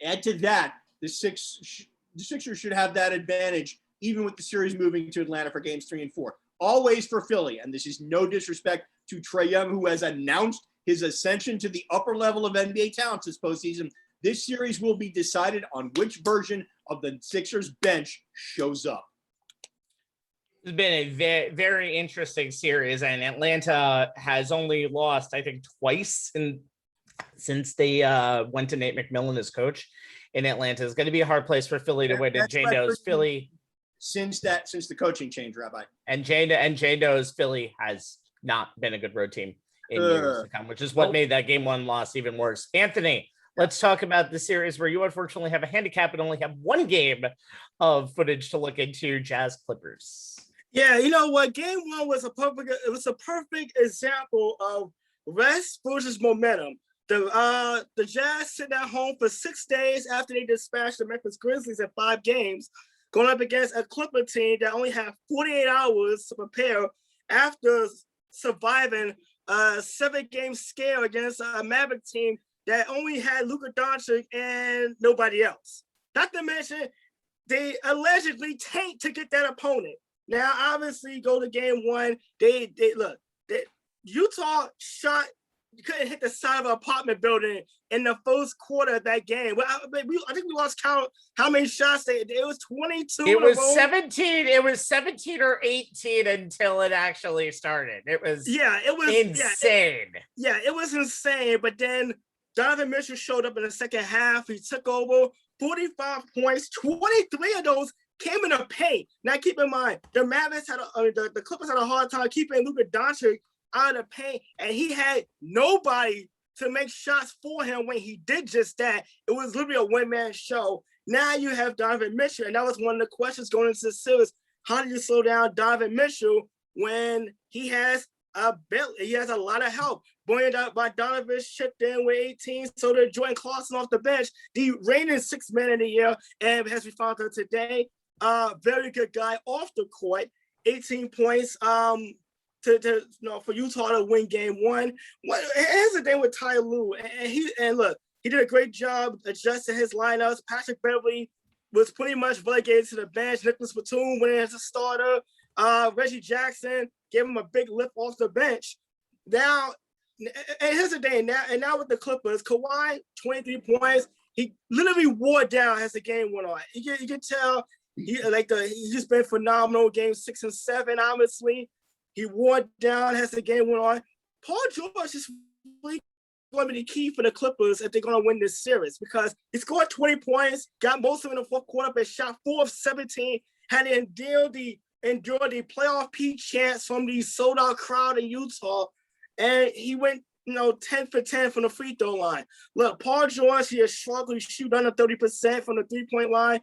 Add to that, the Sixers should have that advantage, even with the series moving to Atlanta for games 3 and 4. Always for Philly, and this is no disrespect to Trae Young, who has announced his ascension to the upper level of NBA talent this postseason. This series will be decided on which version of the Sixers bench shows up. It's been a very, very interesting series, and Atlanta has only lost, I think, twice since they went to Nate McMillan as coach in Atlanta. It's going to be a hard place for Philly to win. And Jay knows Philly since the coaching change, Rabbi. And Jay knows Philly has not been a good road team in years to come, which is what made that game 1 loss even worse. Anthony, let's talk about the series where you unfortunately have a handicap and only have one game of footage to look into. Jazz Clippers. Yeah, you know what? Game one was a perfect example of rest versus momentum. The Jazz sitting at home for 6 days after they dispatched the Memphis Grizzlies in 5 games, going up against a Clipper team that only had 48 hours to prepare after surviving a 7-game scare against a Maverick team that only had Luka Doncic and nobody else. Not to mention, they allegedly tanked to get that opponent. Now, obviously, go to game one. Utah shot. You couldn't hit the side of an apartment building in the first quarter of that game. Well, I think we lost count how many shots it was 22. It was 17. It was 17 or 18 until it actually started. It was insane. It was insane. But then Donovan Mitchell showed up in the second half. He took over 45 points. 23 of those came in the paint. Now, keep in mind, the Mavericks the Clippers had a hard time keeping Luka Doncic out of the paint, and he had nobody to make shots for him when he did just that. It was literally a one-man show. Now you have Donovan Mitchell, and that was one of the questions going into the series. How do you slow down Donovan Mitchell when he has a lot of help? Buoyed up by Donovan, shipped in with 18, so did Jordan Clarkson off the bench, the reigning 6th man of the year, and as we found out today, very good guy off the court, 18 points, for Utah to win game one. Here's the thing with Ty Lue, and look, he did a great job adjusting his lineups. Patrick Beverley was pretty much relegated to the bench. Nicholas Batum went in as a starter. Reggie Jackson gave him a big lift off the bench. Now, and here's the thing. Now with the Clippers, Kawhi, 23 points. He literally wore down as the game went on. You can tell he's just been phenomenal. Game 6 and 7, obviously. He wore down as the game went on. Paul George is really going to be the key for the Clippers if they're going to win this series because he scored 20 points, got most of them in the fourth quarter, but shot 4 of 17, had to endure the playoff peak chance from the sold-out crowd in Utah, and he went 10 for 10 from the free throw line. Look, Paul George, he has struggled to shoot under 30% from the three-point line.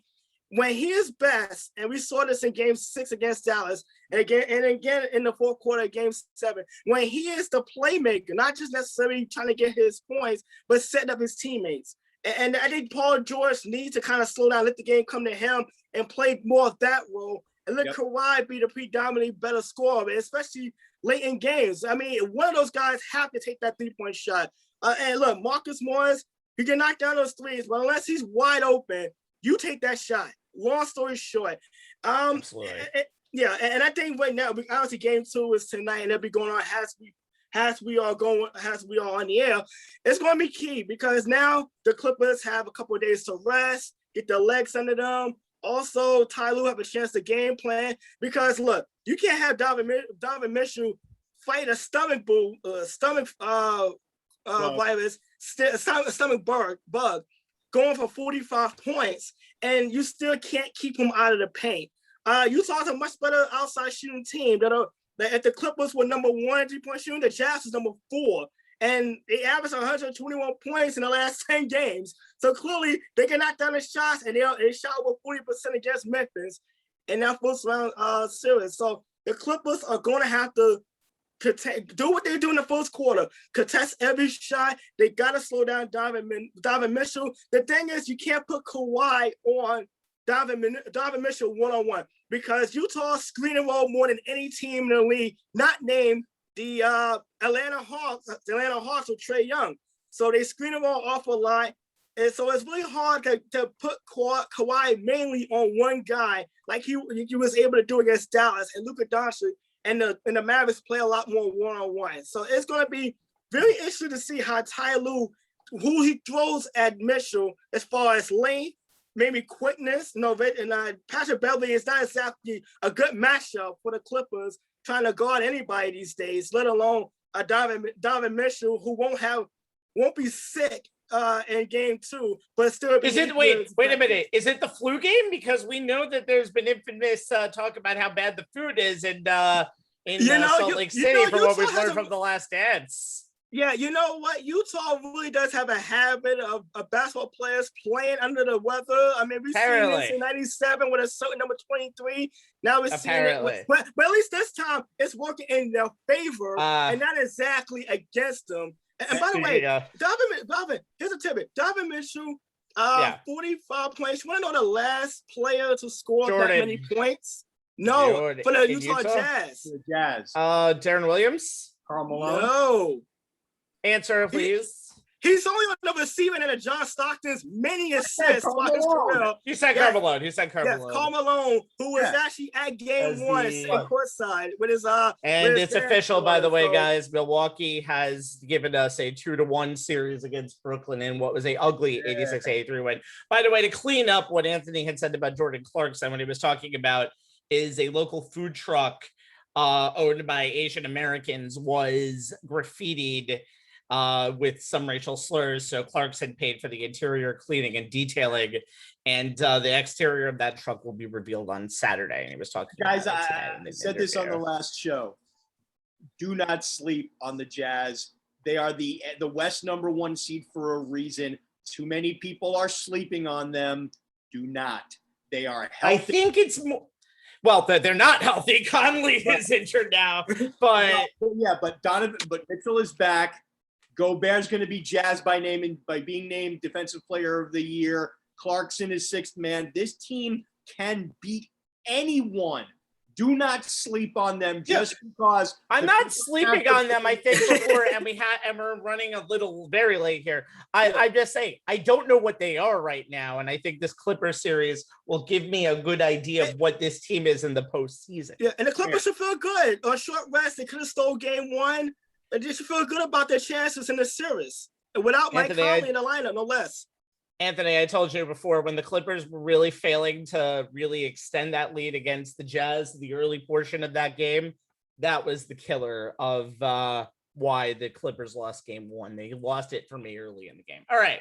When he is best, and we saw this in game 6 against Dallas, and again in the fourth quarter of game 7, when he is the playmaker, not just necessarily trying to get his points, but setting up his teammates. And I think Paul George needs to kind of slow down, let the game come to him, and play more of that role, and let Kawhi be the predominantly better scorer, especially late in games. I mean, one of those guys have to take that three-point shot. And look, Marcus Morris, he can knock down those threes, but unless he's wide open, you take that shot. Long story short, Absolutely. And I think right now, obviously, game 2 is tonight, and it'll be going on as we are on the air. It's going to be key because now the Clippers have a couple of days to rest, get their legs under them. Also, Ty Lue have a chance to game plan because look, you can't have Donovan Mitchell fight a stomach virus, stomach bug, going for 45 points, and you still can't keep him out of the paint. Utah's a much better outside shooting team. If the Clippers were number 1 3-point shooting, the Jazz was number 4, and they averaged 121 points in the last 10 games. So clearly, they can knock down the shots, and they shot over 40% against Memphis in that first round series. So the Clippers are going to have to do what they do in the first quarter, contest every shot. They got to slow down Donovan Mitchell. The thing is, you can't put Kawhi on Donovan Mitchell one-on-one because Utah screen and roll more than any team in the league, not named the Atlanta Hawks with Trae Young. So they screen and roll off a lot. And so it's really hard to put Kawhi mainly on one guy like he was able to do against Dallas and Luka Doncic. And the Mavericks play a lot more one-on-one. So it's going to be very interesting to see how Ty Lue, who he throws at Mitchell as far as length, maybe quickness. And Patrick Beverley is not exactly a good matchup for the Clippers trying to guard anybody these days, let alone a Donovan Mitchell who won't be sick in game 2, but still. Wait a minute. Is it the flu game? Because we know that there's been infamous talk about how bad the food is in Salt Lake City from what we've learned from The Last Dance. Yeah, you know what? Utah really does have a habit of basketball players playing under the weather. I mean, we've seen this in '97 with a certain number 23. Now we're seeing it, but at least this time it's working in their favor and not exactly against them. And by the way, Donovan, here's a tidbit. Donovan Mitchell, 45 points. You want to know the last player to score that many points? No, for the Utah Jazz. The Jazz. Darren Williams? Karl Malone? No. Answer, please. He's only on the receiving end of John Stockton's many assists throughout his career. You said Karl Malone. You said Karl Malone. Yes, Karl Malone, who was actually at game one courtside with his And with it's official, by the way, guys. Milwaukee has given us a 2-1 series against Brooklyn in what was a ugly 86-83 win. By the way, to clean up what Anthony had said about Jordan Clarkson when he was talking about is a local food truck owned by Asian Americans was graffitied with some racial slurs. So Clarkson paid for the interior cleaning and detailing, and the exterior of that truck will be revealed on Saturday. And he was talking guys, I said this on the last show. Do not sleep on the Jazz. They are the West #1 seed for a reason. Too many people are sleeping on them. Do not. They are healthy. I think it's more. Well, they're not healthy. Conley is injured now, but but Mitchell is back. Gobert's going to be jazzed by being named Defensive Player of the Year. Clarkson is sixth man. This team can beat anyone. Do not sleep on them just because. I'm not sleeping on them. I think before, and we're running a little very late here. I'm just saying I don't know what they are right now, and I think this Clippers series will give me a good idea of what this team is in the postseason. Yeah, and the Clippers should feel good. On short rest, they could have stole game one. And they should feel good about their chances in the series without Mike Conley in the lineup, no less. Anthony, I told you before, when the Clippers were really failing to really extend that lead against the Jazz, the early portion of that game, that was the killer of why the Clippers lost game one. They lost it for me early in the game. All right.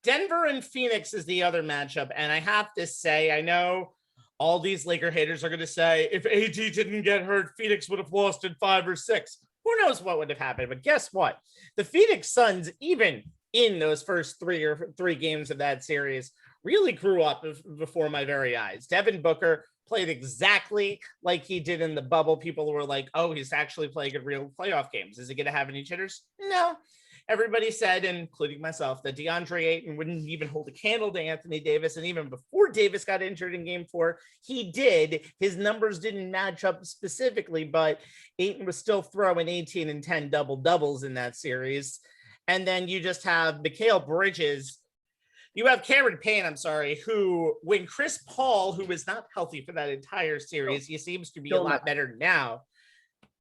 Denver and Phoenix is the other matchup. And I have to say, I know all these Laker haters are going to say, if AD didn't get hurt, Phoenix would have lost in 5 or 6. Who knows what would have happened? But guess what? The Phoenix Suns, even in those first three games of that series, really grew up before my very eyes. Devin Booker played exactly like he did in the bubble. People were like, oh, he's actually playing in real playoff games. Is he going to have any jitters? No. Everybody said, including myself, that DeAndre Ayton wouldn't even hold a candle to Anthony Davis. And even before Davis got injured in game 4, he did. His numbers didn't match up specifically, but Ayton was still throwing 18 and 10 double-doubles in that series. And then you just have Mikal Bridges. You have Cameron Payne, who, when Chris Paul, who was not healthy for that entire series, he seems to be a lot better now.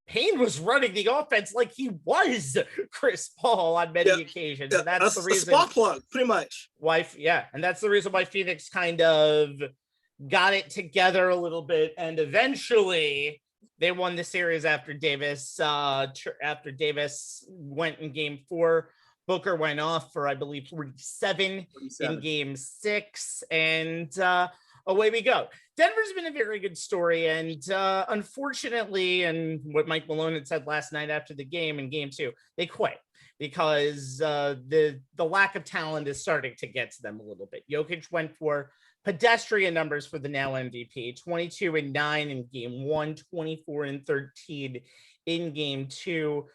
Payne was running the offense like he was Chris Paul on many occasions. Yeah, and that's the reason. A spark plug, pretty much. And that's the reason why Phoenix kind of got it together a little bit, and eventually they won the series after Davis. After Davis went in game 4, Booker went off for, I believe, 47 in game 6, and away we go. Denver's been a very good story, and unfortunately, and what Mike Malone had said last night after the game in game 2, they quit because the lack of talent is starting to get to them a little bit. Jokic went for pedestrian numbers for the now MVP, 22 and 9 in game 1, 24 and 13 in game 2.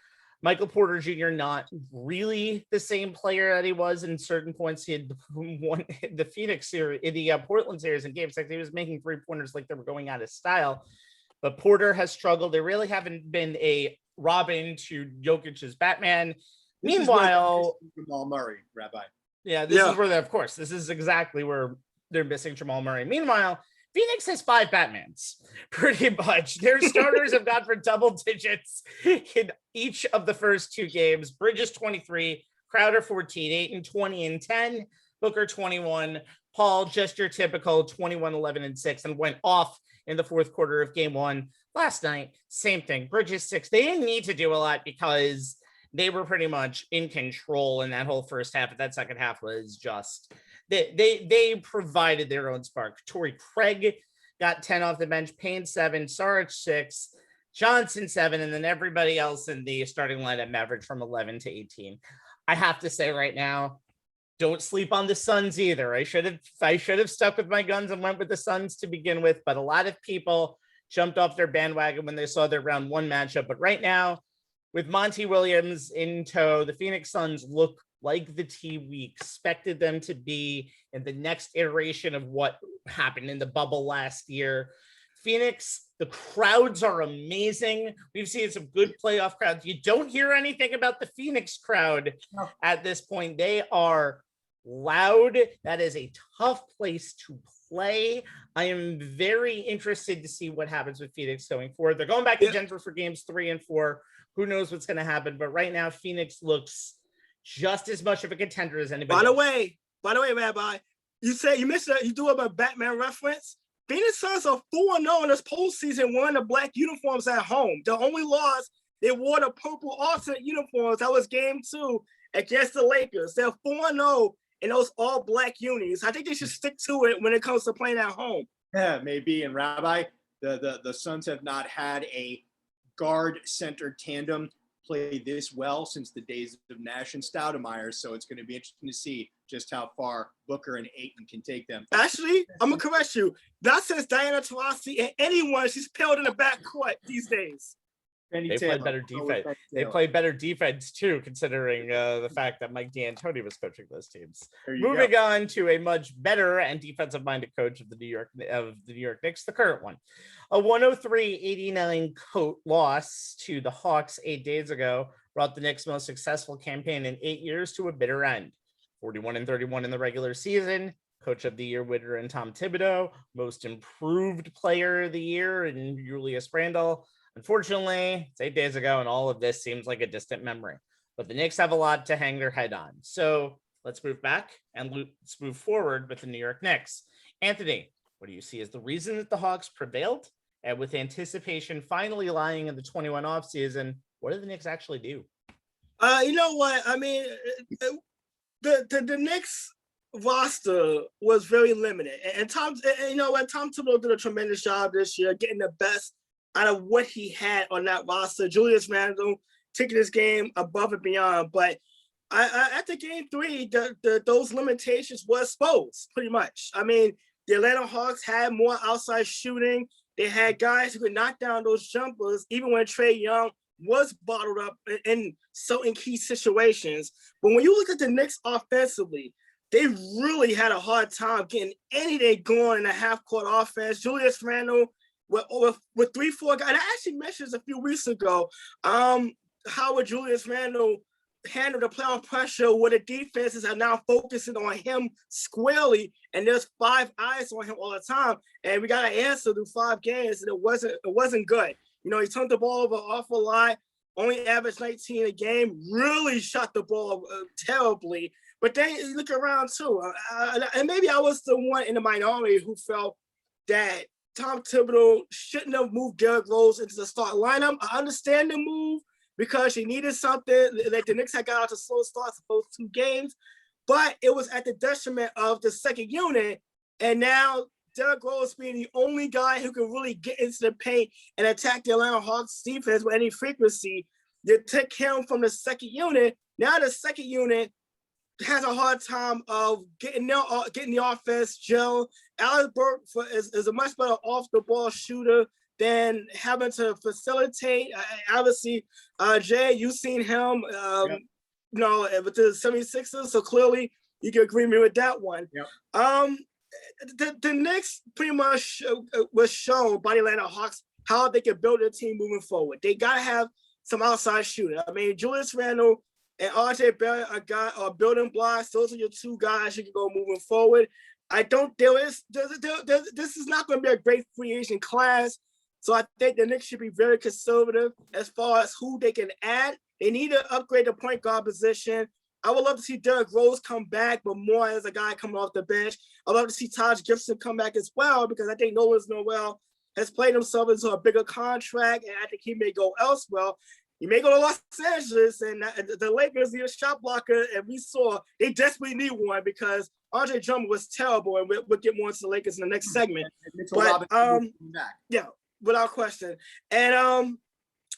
Michael Porter Jr. not really the same player that he was in certain points. He had won the Phoenix series, in the Portland series in game 6. He was making 3-pointers like they were going out of style. But Porter has struggled. They really haven't been a Robin to Jokic's Batman. Meanwhile, Jamal Murray, Rabbi. Yeah, this is where of course, this is exactly where they're missing Jamal Murray. Meanwhile, Phoenix has 5 Batmans, pretty much. Their starters have gone for double digits in each of the first 2 games. Bridges 23, Crowder 14, 8 and 20 and 10, Booker 21, Paul just your typical 21, 11 and 6, and went off in the fourth quarter of game 1 last night. Same thing, Bridges 6. They didn't need to do a lot because they were pretty much in control in that whole first half. That second half was just they provided their own spark. Torrey Craig got 10 off the bench, Payne 7, Saric 6, Johnson 7, and then everybody else in the starting lineup averaged from 11 to 18. I have to say right now, don't sleep on the Suns either. I should have stuck with my guns and went with the Suns to begin with, but a lot of people jumped off their bandwagon when they saw their round 1 matchup. But right now, with Monty Williams in tow, the Phoenix Suns look like the team we expected them to be in the next iteration of what happened in the bubble last year. Phoenix, the crowds are amazing. We've seen some good playoff crowds. You don't hear anything about the Phoenix crowd at this point. They are loud. That is a tough place to play. I am very interested to see what happens with Phoenix going forward. They're going back to Denver for games 3 and 4. Who knows what's going to happen? But right now, Phoenix looks just as much of a contender as anybody. By the way, Rabbi, you do a Batman reference. Phoenix Suns are 4-0 in this postseason wearing the black uniforms at home. The only loss, they wore the purple alternate uniforms. That was game 2 against the Lakers. They're 4-0 in those all black unis. I think they should stick to it when it comes to playing at home. Yeah, maybe. And Rabbi, the Suns have not had a guard center tandem play this well since the days of Nash and Stoudemire. So it's going to be interesting to see just how far Booker and Ayton can take them. Actually, I'm going to correct you. Not since Diana Taurasi and anyone, she's paled in the backcourt these days. They play better defense. They play better defense too, considering the fact that Mike D'Antoni was coaching those teams. Moving on to a much better and defensive-minded coach of the New York Knicks, the current one. A 103-89 loss to the Hawks 8 days ago brought the Knicks' most successful campaign in 8 years to a bitter end. 41-31 in the regular season. Coach of the Year winner in Tom Thibodeau, most improved player of the year in Julius Randle. Unfortunately, it's 8 days ago, and all of this seems like a distant memory. But the Knicks have a lot to hang their head on. So let's move back and let's move forward with the New York Knicks. Anthony, what do you see as the reason that the Hawks prevailed? And with anticipation finally lying in the 21 offseason, what did the Knicks actually do? You know what? I mean, the Knicks roster was very limited. And Tom Thibodeau did a tremendous job this year getting the best out of what he had on that roster. Julius Randle taking this game above and beyond. But after game 3, those limitations were exposed pretty much. I mean, the Atlanta Hawks had more outside shooting. They had guys who could knock down those jumpers, even when Trae Young was bottled up in certain key situations. But when you look at the Knicks offensively, they really had a hard time getting anything going in a half-court offense. Julius Randle with 3-4 guys. And I actually mentioned this a few weeks ago, how would Julius Randle handle the playoff pressure where the defenses are now focusing on him squarely, and there's 5 eyes on him all the time. And we got to answer through 5 games, and it wasn't good. You know, he turned the ball over an awful lot, only averaged 19 a game, really shot the ball terribly. But then you look around too, and maybe I was the one in the minority who felt that Tom Thibodeau shouldn't have moved Derrick Rose into the start lineup. I understand the move because he needed something. Like the Knicks had got out to slow starts for those 2 games, but it was at the detriment of the second unit. And now Derrick Rose being the only guy who can really get into the paint and attack the Atlanta Hawks defense with any frequency, you take him from the second unit. Now the second unit has a hard time of getting the offense gel. Alex Burke is a much better off-the-ball shooter than having to facilitate. Obviously, Jay, you've seen him, with the 76ers, so clearly you can agree with me with that one. Yep. The Knicks pretty much was shown by the Atlanta Hawks how they can build their team moving forward. They got to have some outside shooting. I mean, Julius Randle and RJ Barrett are building blocks. Those are your 2 guys you can go moving forward. This is not going to be a great free agent class. So I think the Knicks should be very conservative as far as who they can add. They need to upgrade the point guard position. I would love to see Derrick Rose come back, but more as a guy coming off the bench. I'd love to see Taj Gibson come back as well, because I think Nerlens Noel has played himself into a bigger contract, and I think he may go elsewhere. He may go to Los Angeles, and the Lakers need a shot blocker, and we saw they desperately need one because Andre Drummond was terrible, and we'll get more into the Lakers in the next segment. But yeah, without question. And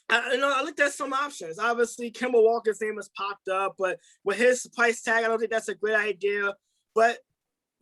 I looked at some options. Obviously, Kemba Walker's name has popped up, but with his price tag, I don't think that's a great idea. But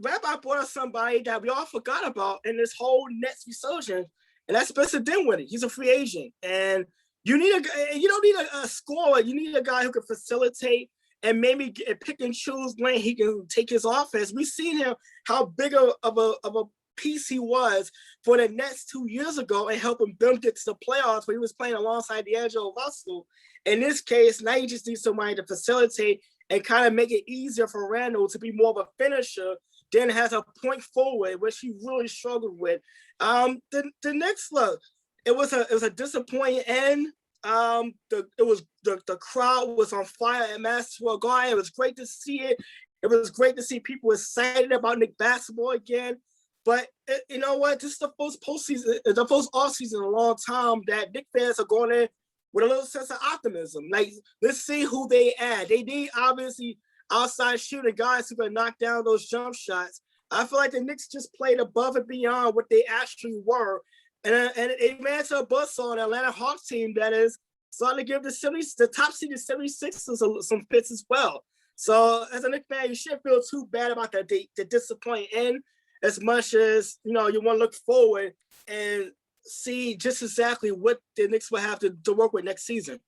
Rabbi brought up somebody that we all forgot about in this whole Nets resurgence, and that's Spencer Dinwiddie. He's a free agent, and you don't need a scorer. You need a guy who can facilitate and maybe pick and choose when he can take his offense. We've seen him how big of a piece he was for the Nets 2 years ago and helping them get to the playoffs when he was playing alongside D'Angelo Russell. In this case, now you just need somebody to facilitate and kind of make it easier for Randall to be more of a finisher than has a point forward, which he really struggled with. The Knicks, look, it was a disappointing end. The crowd was on fire at Madison Square Garden. It was great to see it. It was great to see people excited about Knicks basketball again. But you know what? This is the first postseason, the first offseason in a long time that Knicks fans are going in with a little sense of optimism. Like, let's see who they add. They need, obviously, outside shooter guys who can knock down those jump shots. I feel like the Knicks just played above and beyond what they actually were. And it ran to a buzzsaw on the Atlanta Hawks team that is starting to give the top seeded 76ers some fits as well. So as a Knicks fan, you shouldn't feel too bad about the disappointing end, as much as, you want to look forward and see just exactly what the Knicks will have to work with next season.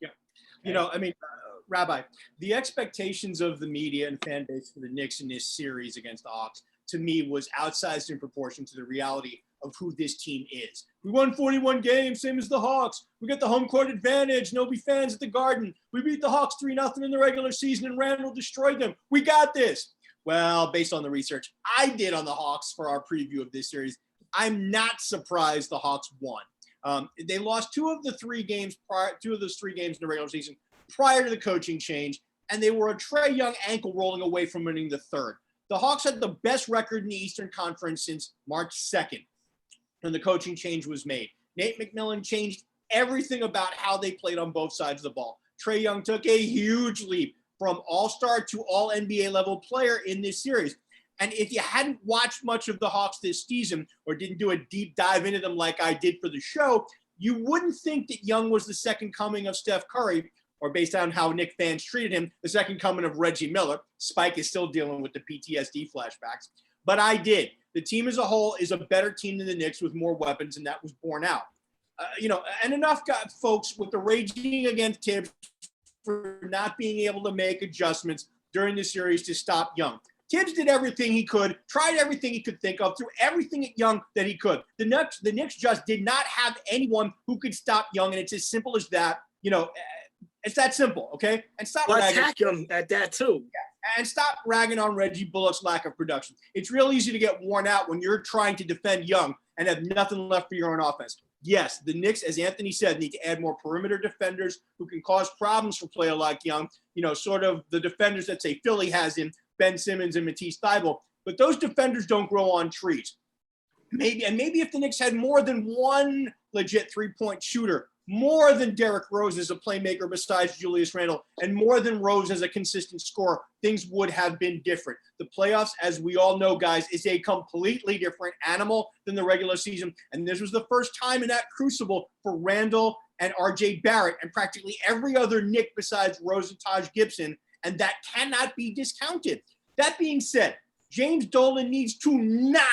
Yeah. Rabbi, the expectations of the media and fan base for the Knicks in this series against the Hawks, to me, was outsized in proportion to the reality of who this team is. We won 41 games, same as the Hawks. We got the home court advantage. No be fans at the Garden. We beat the Hawks 3-0 in the regular season, and Randall destroyed them. We got this. Well, based on the research I did on the Hawks for our preview of this series, I'm not surprised the Hawks won. They lost two of those 3 games in the regular season prior to the coaching change, and they were a Trae Young ankle rolling away from winning the third. The Hawks had the best record in the Eastern Conference since March 2nd, when the coaching change was made. Nate McMillan changed everything about how they played on both sides of the ball. Trae Young took a huge leap from all-star to all-NBA level player in this series. And if you hadn't watched much of the Hawks this season or didn't do a deep dive into them like I did for the show, you wouldn't think that Young was the second coming of Steph Curry, or based on how Knicks fans treated him, the second coming of Reggie Miller. Spike is still dealing with the PTSD flashbacks. But I did. The team as a whole is a better team than the Knicks with more weapons, and that was borne out. And enough folks with the raging against Tibbs for not being able to make adjustments during the series to stop Young. Tibbs did everything he could, tried everything he could think of, threw everything at Young that he could. The Knicks just did not have anyone who could stop Young, and it's as simple as that. It's that simple, okay? And stop attack him at that too. Yeah. And stop ragging on Reggie Bullock's lack of production. It's real easy to get worn out when you're trying to defend Young and have nothing left for your own offense. Yes, the Knicks, as Anthony said, need to add more perimeter defenders who can cause problems for a player like Young, sort of the defenders that, say, Philly has in Ben Simmons and Matisse Thybulle. But those defenders don't grow on trees. Maybe if the Knicks had more than one legit three-point shooter, more than Derrick Rose as a playmaker besides Julius Randle, and more than Rose as a consistent scorer, things would have been different. The playoffs, as we all know, guys, is a completely different animal than the regular season. And this was the first time in that crucible for Randle and RJ Barrett and practically every other Knick besides Rose and Taj Gibson, and that cannot be discounted. That being said, James Dolan needs to not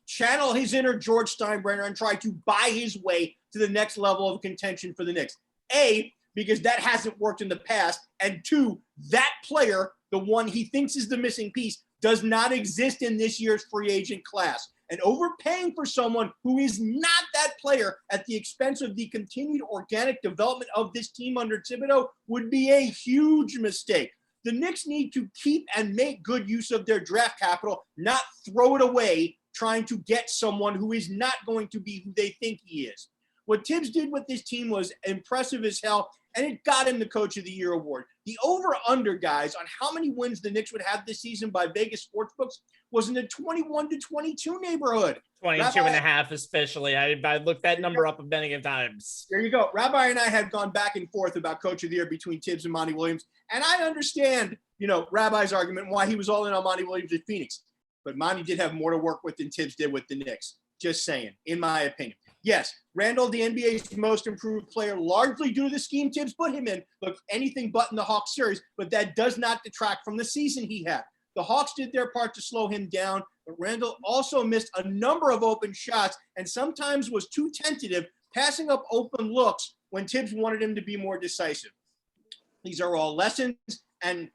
channel his inner George Steinbrenner and try to buy his way to the next level of contention for the Knicks. A, because that hasn't worked in the past. And 2, that player, the one he thinks is the missing piece, does not exist in this year's free agent class. And overpaying for someone who is not that player at the expense of the continued organic development of this team under Thibodeau would be a huge mistake. The Knicks need to keep and make good use of their draft capital, not throw it away trying to get someone who is not going to be who they think he is. What Tibbs did with this team was impressive as hell, and it got him the Coach of the Year award. The over-under, guys, on how many wins the Knicks would have this season by Vegas sportsbooks was in the 21 to 22 neighborhood. 22 and a half, especially. I looked that number up a many times. There you go. Rabbi and I had gone back and forth about Coach of the Year between Tibbs and Monty Williams, and I understand, Rabbi's argument why he was all in on Monty Williams at Phoenix. But Monty did have more to work with than Tibbs did with the Knicks. Just saying, in my opinion. Yes, Randall, the NBA's most improved player, largely due to the scheme Tibbs put him in. Look, anything but in the Hawks series, but that does not detract from the season he had. The Hawks did their part to slow him down, but Randall also missed a number of open shots and sometimes was too tentative, passing up open looks when Tibbs wanted him to be more decisive. These are all lessons, and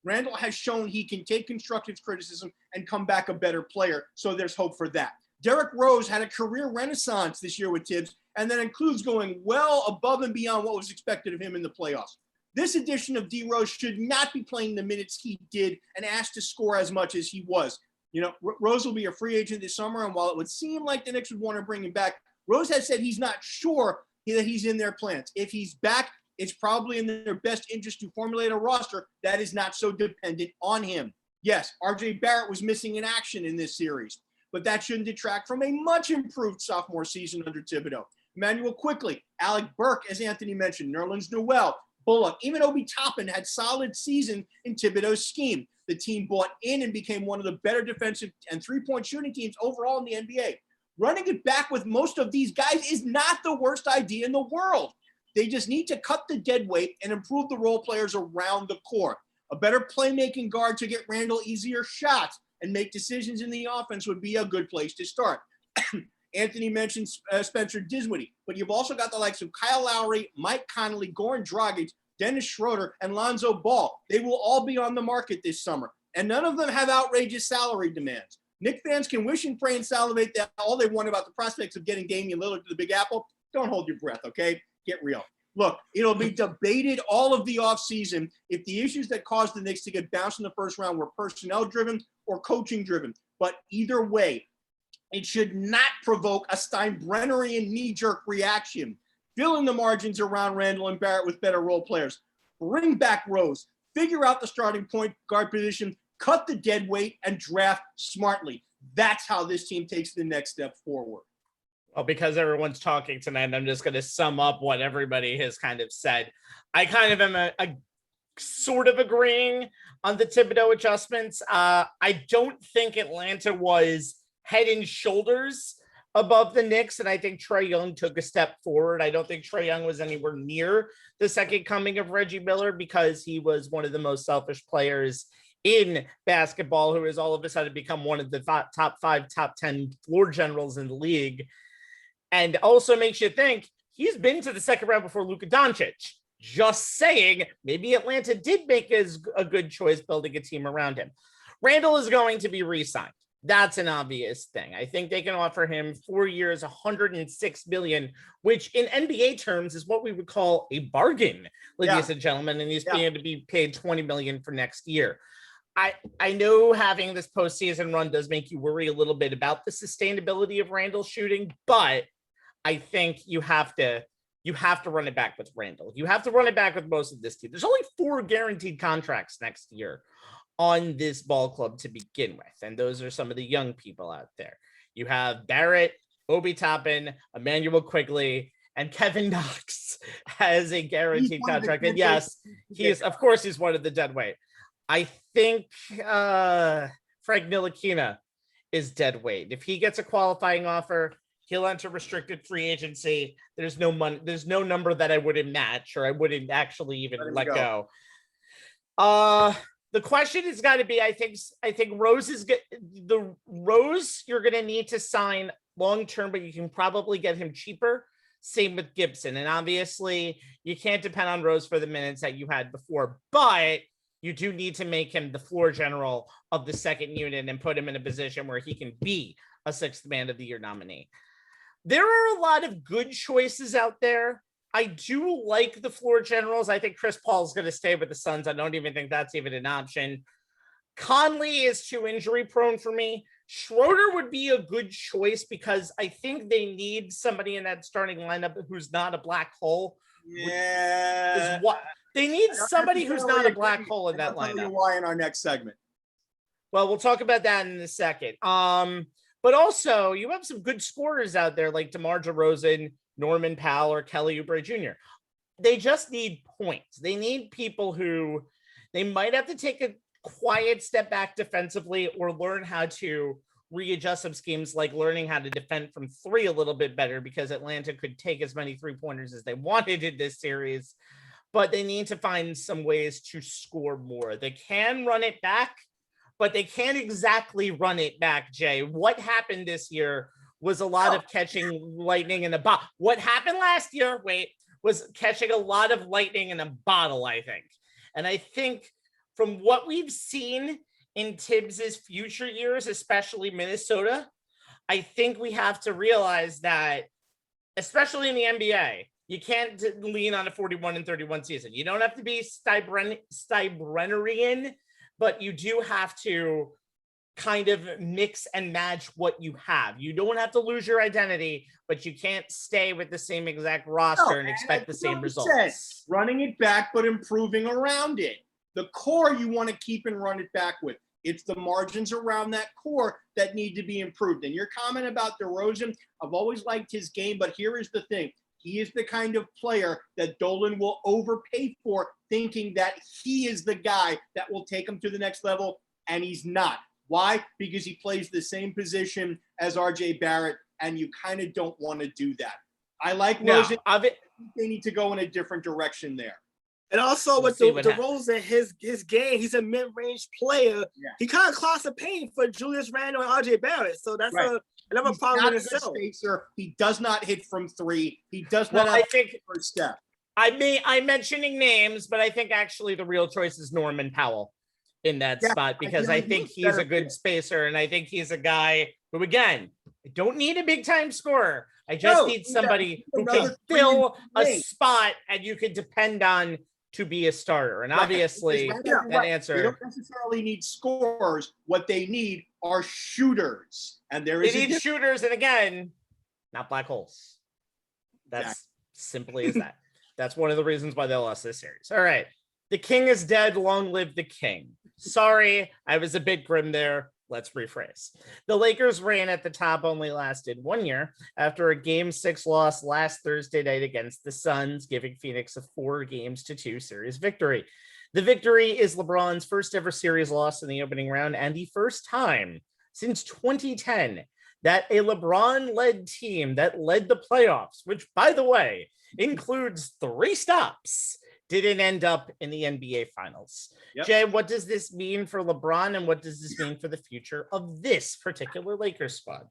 Randall has shown he can take constructive criticism and come back a better player, so there's hope for that. Derrick Rose had a career renaissance this year with Tibbs, and that includes going well above and beyond what was expected of him in the playoffs. This edition of D. Rose should not be playing the minutes he did and asked to score as much as he was. You know, Rose will be a free agent this summer, and while it would seem like the Knicks would want to bring him back, Rose has said he's not sure that he's in their plans. If he's back, it's probably in their best interest to formulate a roster that is not so dependent on him. Yes, R.J. Barrett was missing in action in this series, but that shouldn't detract from a much improved sophomore season under Thibodeau. Emmanuel Quickley, Alec Burke, as Anthony mentioned, Nerlens Noel, Bullock, even Obi Toppin had solid season in Thibodeau's scheme. The team bought in and became one of the better defensive and three-point shooting teams overall in the NBA. Running it back with most of these guys is not the worst idea in the world. They just need to cut the dead weight and improve the role players around the core. A better playmaking guard to get Randall easier shots and make decisions in the offense would be a good place to start. Anthony mentioned Spencer Dinwiddie, but you've also got the likes of Kyle Lowry, Mike Conley, Goran Dragic, Dennis Schroeder, and Lonzo Ball. They will all be on the market this summer, and none of them have outrageous salary demands. Knicks fans can wish and pray and salivate that all they want about the prospects of getting Damian Lillard to the Big Apple. Don't hold your breath, okay? Get real. Look, it'll be debated all of the offseason if the issues that caused the Knicks to get bounced in the first round were personnel-driven or coaching-driven. But either way, it should not provoke a Steinbrennerian knee-jerk reaction. Fill in the margins around Randall and Barrett with better role players. Bring back Rose. Figure out the starting point guard position. Cut the dead weight and draft smartly. That's how this team takes the next step forward. Well, because everyone's talking tonight, I'm just going to sum up what everybody has kind of said. I kind of am a sort of agreeing on the Thibodeau adjustments. I don't think Atlanta was head and shoulders above the Knicks, and I think Trae Young took a step forward. I don't think Trae Young was anywhere near the second coming of Reggie Miller because he was one of the most selfish players in basketball who has all of a sudden become one of the top 5, top 10 floor generals in the league. And also makes you think he's been to the second round before Luka Doncic. Just saying, maybe Atlanta did make a good choice building a team around him. Randall is going to be re-signed. That's an obvious thing. I think they can offer him 4 years, $106 million, which in NBA terms is what we would call a bargain, ladies and gentlemen. And he's being to be paid $20 million for next year. I know having this postseason run does make you worry a little bit about the sustainability of Randall's shooting, but I think you have to run it back with Randall. You have to run it back with most of this team. There's only 4 guaranteed contracts next year on this ball club to begin with. And those are some of the young people out there. You have Barrett, Obi Toppin, Emmanuel Quigley, and Kevin Knox has a guaranteed contract. And yes, he's one of the dead weight. I think Frank Ntilikina is dead weight. If he gets a qualifying offer, he'll enter restricted free agency. There's no money. There's no number that I wouldn't match or I wouldn't actually even let go. The question has got to be, I think Rose is good. The Rose you're going to need to sign long-term, but you can probably get him cheaper. Same with Gibson. And obviously you can't depend on Rose for the minutes that you had before, but you do need to make him the floor general of the second unit and put him in a position where he can be a 6th man of the year nominee. There are a lot of good choices out there. I do like the floor generals. I think Chris Paul is going to stay with the Suns. I don't even think that's even an option. Conley is too injury prone for me. Schroeder would be a good choice because I think they need somebody in that starting lineup who's not a black hole. Yeah. They need somebody who's not a black hole in that lineup. I'll tell you why in our next segment. Well, we'll talk about that in a second. But also you have some good scorers out there like DeMar DeRozan, Norman Powell, or Kelly Oubre Jr. They just need points. They need people who they might have to take a quiet step back defensively or learn how to readjust some schemes, like learning how to defend from three a little bit better, because Atlanta could take as many 3-pointers as they wanted in this series, but they need to find some ways to score more. They can run it back, but they can't exactly run it back, Jay. What happened this year was a lot of catching lightning in a bottle. What happened last year, was catching a lot of lightning in a bottle, I think. And I think from what we've seen in Tibbs's future years, especially Minnesota, I think we have to realize that, especially in the NBA, you can't lean on a 41-31 season. You don't have to be Steinbrennerian, but you do have to kind of mix and match what you have. You don't have to lose your identity, but you can't stay with the same exact roster and expect the same results. Running it back, but improving around it. The core you want to keep and run it back with. It's the margins around that core that need to be improved. And your comment about DeRozan, I've always liked his game, but here is the thing. He is the kind of player that Dolan will overpay for, thinking that he is the guy that will take him to the next level, and he's not. Why? Because he plays the same position as R.J. Barrett, and you kind of don't want to do that. I like Rosen. They need to go in a different direction there. And also with DeRozan, his game, he's a mid-range player. Yeah. He kind of caused a pain for Julius Randle and R.J. Barrett, so that's another problem in itself. He does not hit from three. He does not have the first step. I'm mentioning names, but I think actually the real choice is Norman Powell in that spot, because I think he's a good spacer, and I think he's a guy who, again, I don't need a big-time scorer. I just need somebody who can fill a spot and you can depend on to be a starter. And obviously that answer. They don't necessarily need scorers. What they need are shooters. And they need shooters, and again, not black holes. That's simply as that. That's one of the reasons why they lost this series. All right. The king is dead. Long live the king. Sorry, I was a bit grim there. Let's rephrase. The Lakers' reign at the top only lasted 1 year after a Game 6 loss last Thursday night against the Suns, giving Phoenix a 4-2 series victory. The victory is LeBron's first ever series loss in the opening round, and the first time since 2010 that a LeBron-led team that led the playoffs, which, by the way, includes 3 stops, didn't end up in the NBA Finals. Yep. Jay, what does this mean for LeBron, and what does this mean for the future of this particular Lakers squad?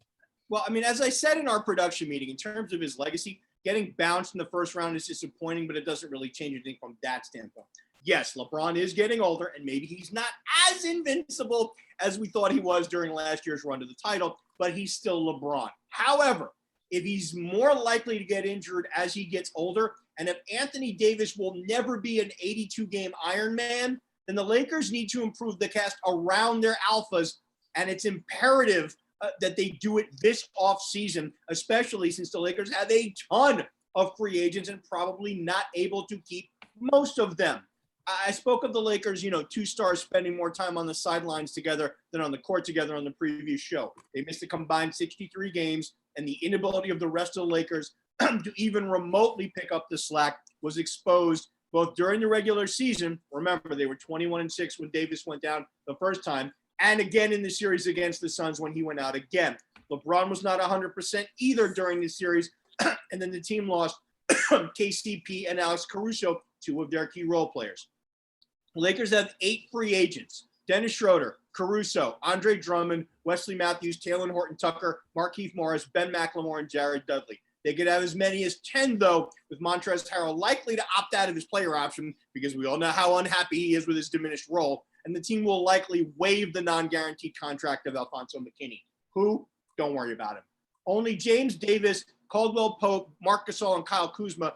Well, I mean, as I said in our production meeting, in terms of his legacy, getting bounced in the first round is disappointing, but it doesn't really change anything from that standpoint. Yes, LeBron is getting older, and maybe he's not as invincible as we thought he was during last year's run to the title, but he's still LeBron. However, if he's more likely to get injured as he gets older, and if Anthony Davis will never be an 82-game Iron Man, then the Lakers need to improve the cast around their alphas, and it's imperative that they do it this offseason, especially since the Lakers have a ton of free agents and probably not able to keep most of them. I spoke of the Lakers, 2 stars spending more time on the sidelines together than on the court together on the previous show. They missed a combined 63 games, and the inability of the rest of the Lakers to even remotely pick up the slack was exposed both during the regular season. Remember, they were 21-6 when Davis went down the first time, and again in the series against the Suns when he went out again. LeBron was not 100% either during the series, and then the team lost KCP and Alex Caruso, 2 of their key role players. The Lakers have 8 free agents: Dennis Schroeder, Caruso, Andre Drummond, Wesley Matthews, Taylor Horton-Tucker, Markieff Morris, Ben McLemore, and Jared Dudley. They could have as many as 10, though, with Montrezl Harrell likely to opt out of his player option because we all know how unhappy he is with his diminished role, and the team will likely waive the non-guaranteed contract of Alfonso McKinney. Who? Don't worry about him. Only James Davis, Caldwell Pope, Marc Gasol, and Kyle Kuzma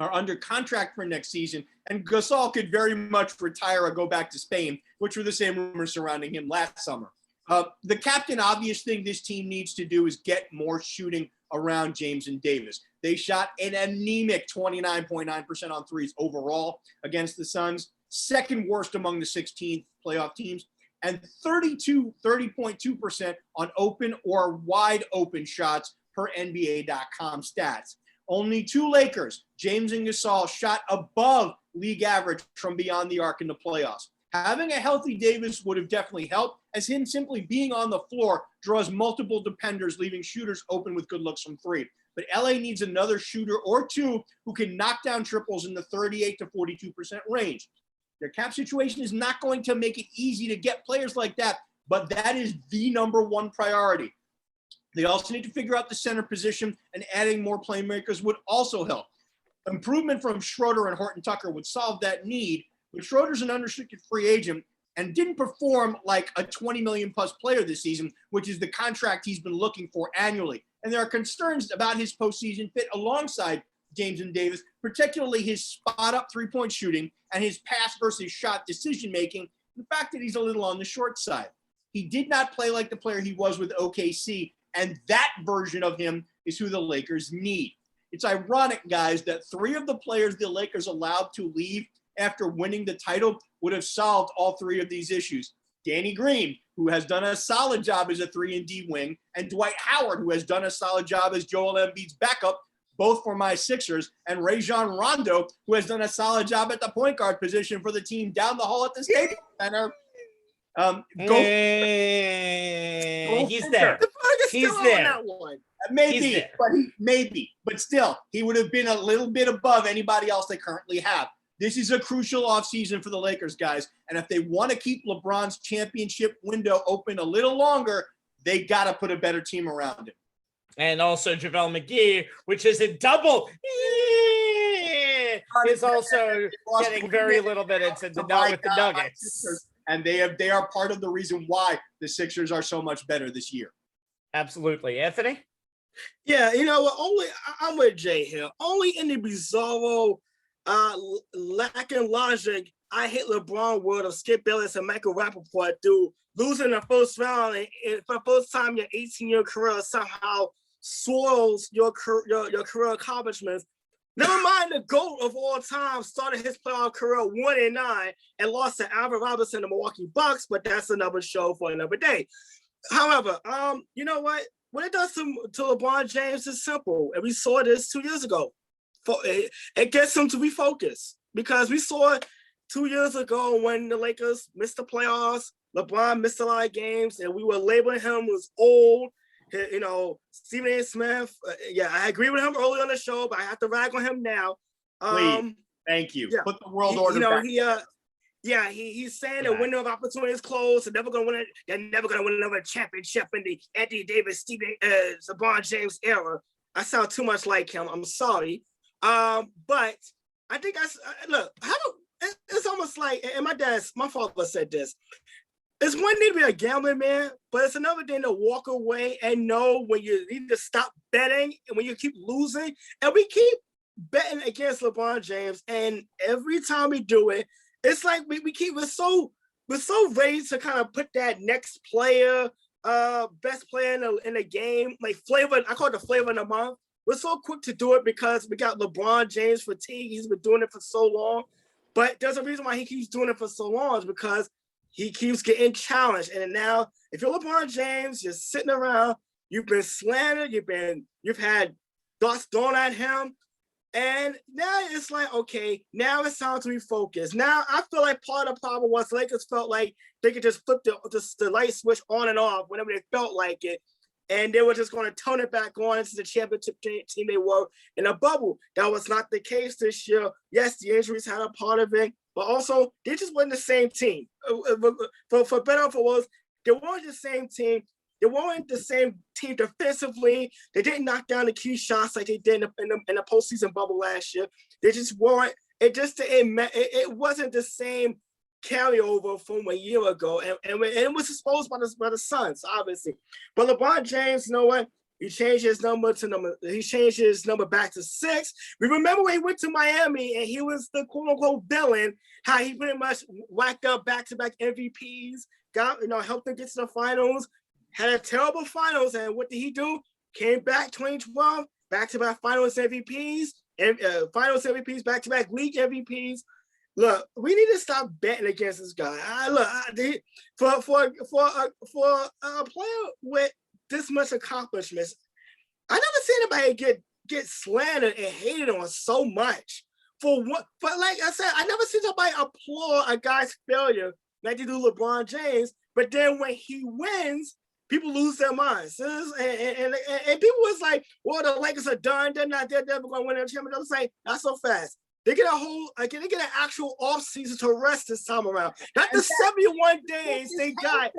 are under contract for next season, and Gasol could very much retire or go back to Spain, which were the same rumors surrounding him last summer. The captain obvious thing this team needs to do is get more shooting around James and Davis. They shot an anemic 29.9% on threes overall against the Suns, second worst among the 16th playoff teams, and 30.2% on open or wide open shots per NBA.com stats. Only 2 Lakers, James and Gasol, shot above league average from beyond the arc in the playoffs. Having a healthy Davis would have definitely helped, as him simply being on the floor draws multiple defenders, leaving shooters open with good looks from three. But LA needs another shooter or two who can knock down triples in the 38 to 42% range. Their cap situation is not going to make it easy to get players like that, but that is the number one priority. They also need to figure out the center position, and adding more playmakers would also help. Improvement from Schroeder and Horton Tucker would solve that need, but Schroeder's an unrestricted free agent and didn't perform like a 20 million plus player this season, which is the contract he's been looking for annually. And there are concerns about his postseason fit alongside James and Davis, particularly his spot-up three-point shooting and his pass versus shot decision-making, the fact that he's a little on the short side. He did not play like the player he was with OKC, and that version of him is who the Lakers need. It's ironic, guys, that three of the players the Lakers allowed to leave after winning the title would have solved all three of these issues. Danny Green, who has done a solid job as a 3-and-D wing, and Dwight Howard, who has done a solid job as Joel Embiid's backup, both for my Sixers, and Rajon Rondo, who has done a solid job at the point guard position for the team down the hall at the Staples Center. He's there. He's there. Maybe, but still, he would have been a little bit above anybody else they currently have. This is a crucial offseason for the Lakers, guys. And if they want to keep LeBron's championship window open a little longer, they got to put a better team around him. And also JaVale McGee, which is a double, is also getting very little minutes with the Nuggets. And they are part of the reason why the Sixers are so much better this year. Absolutely. Anthony? Yeah, you know what? I'm with Jay here. Only in the bizarro, lacking logic, I hate LeBron world of Skip Bayless and Michael Rappaport do losing the first round and for the first time in your 18-year career somehow soils your career accomplishments. Never mind the GOAT of all time started his playoff career 1-9 and lost to Alvin Robinson and the Milwaukee Bucks, but that's another show for another day. However, you know what? What it does to LeBron James is simple, and we saw this 2 years ago. It gets him to refocus because we saw 2 years ago when the Lakers missed the playoffs, LeBron missed a lot of games, and we were labeling him as old. You know, Stephen A. Smith. I agree with him early on the show, but I have to rag on him now. Please, thank you. Yeah. Put the world order back. He's saying the window of opportunity is closed. They're never going to win it. They're never going to win another championship in the Anthony Davis, LeBron James era. I sound too much like him. I'm sorry, but I think it's almost like, and my father said this. It's one thing to be a gambling man, but it's another thing to walk away and know when you need to stop betting and when you keep losing. And we keep betting against LeBron James, and every time we do it, it's like we're so ready to kind of put that next player, best player in the game, like flavor. I call it the flavor of the month. We're so quick to do it because we got LeBron James fatigue. He's been doing it for so long, but there's a reason why he keeps doing it for so long is because he keeps getting challenged. And now, if you're LeBron James, you're sitting around, you've been slandered, you've had thoughts thrown at him. And now it's like, okay, now it's time to refocus. Now I feel like part of the problem was Lakers felt like they could just flip the light switch on and off whenever they felt like it. And they were just going to turn it back on into the championship team they were in a bubble. That was not the case this year. Yes, the injuries had a part of it, but also they just weren't the same team. For better or for worse, they weren't the same team. They weren't the same team defensively. They didn't knock down the key shots like they did in the postseason bubble last year. They just weren't. It wasn't the same carryover from a year ago, and it was exposed by the Suns, obviously. But LeBron James, you know what? He changed his number back to 6. We remember when he went to Miami and he was the quote unquote villain, how he pretty much whacked up back-to-back MVPs, helped them get to the finals, had a terrible finals, and what did he do? Came back 2012, back-to-back finals MVPs, and finals MVPs, back-to-back league MVPs. Look, we need to stop betting against this guy. For a player with this much accomplishments, I never seen anybody get slandered and hated on so much. But like I said, I never seen somebody applaud a guy's failure like they do LeBron James. But then when he wins, people lose their minds. And people was like, well, the Lakers are done. They're never going to win a championship. I was like, not so fast. They get they get an actual offseason to rest this time around. Not the 71 days they got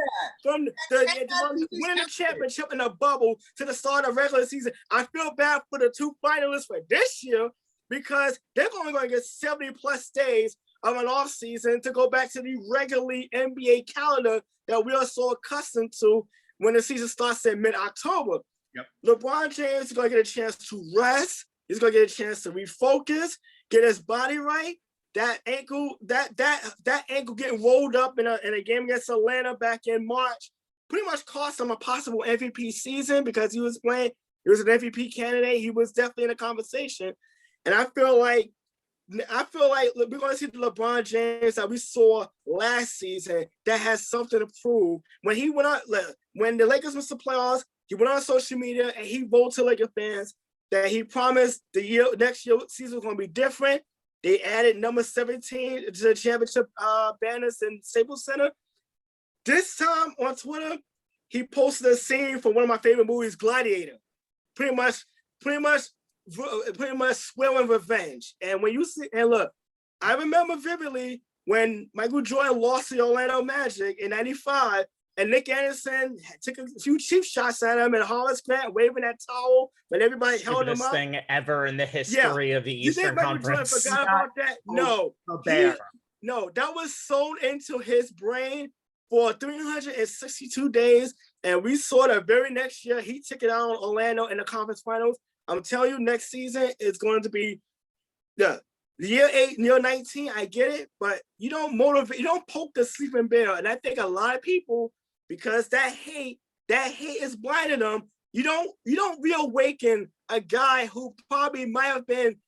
from winning the championship in a bubble to the start of regular season. I feel bad for the two finalists for this year because they're only going to get 70 plus days of an offseason to go back to the regularly NBA calendar that we are so accustomed to when the season starts in mid-October. Yep. LeBron James is going to get a chance to rest. He's going to get a chance to refocus, get his body right. That ankle getting rolled up in a game against Atlanta back in March pretty much cost him a possible MVP season because he was an MVP candidate. He was definitely in a conversation. And I feel like we're going to see the LeBron James that we saw last season that has something to prove. When the Lakers missed the playoffs, he went on social media and he wrote to Laker fans that he promised next year season was going to be different. They added number 17 to the championship banners in Staples Center. This time on Twitter, he posted a scene from one of my favorite movies, Gladiator. Pretty much swearing revenge. And when you see, and look, I remember vividly when Michael Jordan lost to the Orlando Magic in '95, and Nick Anderson took a few cheap shots at him, and Hollis Grant waving that towel when everybody held him up. Thing ever in the history of the Eastern Conference. You think Michael Jordan forgot about that? No, that was sewn into his brain for 362 days, and we saw the very next year he took it out on Orlando in the conference finals. I'm telling you, next season is going to be year 8, year 19. I get it, but you don't poke the sleeping bear. And I think a lot of people, because that hate is blinding them. You don't reawaken a guy who probably might have gotten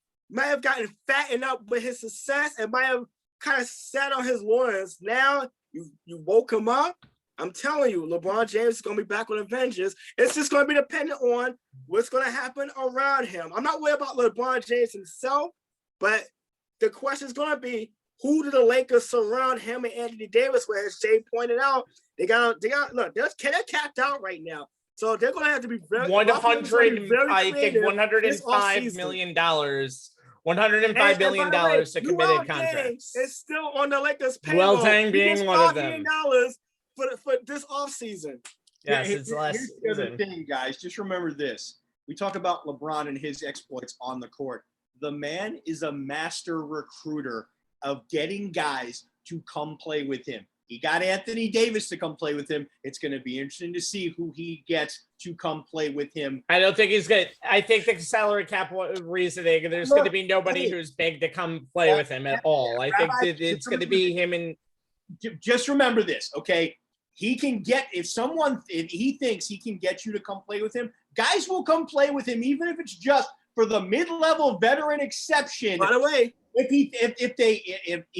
fattened up with his success and might have kind of sat on his laurels. Now you woke him up. I'm telling you, LeBron James is going to be back on Avengers. It's just going to be dependent on what's going to happen around him. I'm not worried about LeBron James himself, but the question is going to be, who do the Lakers surround him and Anthony Davis with? As Jay pointed out, they got look, they're capped out right now. So they're going to have to be very $105 million. $105 billion to committed contracts. It's still on the Lakers' payroll. Weltang being one of them. For this offseason. Yes, it's less. Here's the other thing, guys. Just remember this. We talk about LeBron and his exploits on the court. The man is a master recruiter of getting guys to come play with him. He got Anthony Davis to come play with him. It's going to be interesting to see who he gets to come play with him. I don't think he's good. I think the salary cap reasoning, there's going to be nobody who's big to come play with him at all. I think it's going to be him and. Just remember this, okay? He can get, if he thinks he can get you to come play with him, guys will come play with him, even if it's just for the mid-level veteran exception. By the way, if he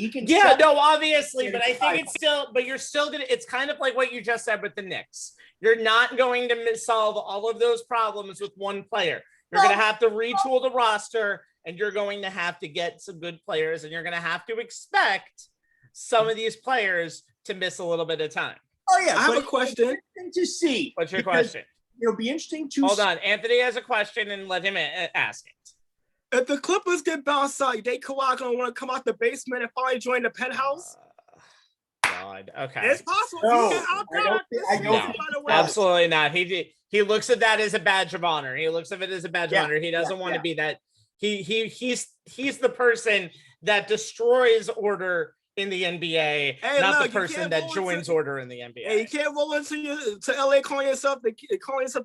can. Yeah, no, obviously, but I think but you're still gonna. It's kind of like what you just said with the Knicks. You're not going to solve all of those problems with one player. You're going to have to retool the roster, and you're going to have to get some good players, and you're going to have to expect some of these players to miss a little bit of time. Oh yeah, I have a question to see. What's your question? It'll be interesting to hold on. Anthony has a question, and let him ask it. If the Clippers get bounced out, they Kawhi gonna want to come out the basement and finally join the penthouse. God, okay, it's possible. No, I don't absolutely not. He looks at that as a badge of honor. He looks at it as a badge of honor. He doesn't want to be that. He's the person that destroys order in the NBA, not the person that joins order in the NBA. Hey, you can't roll into LA calling yourself the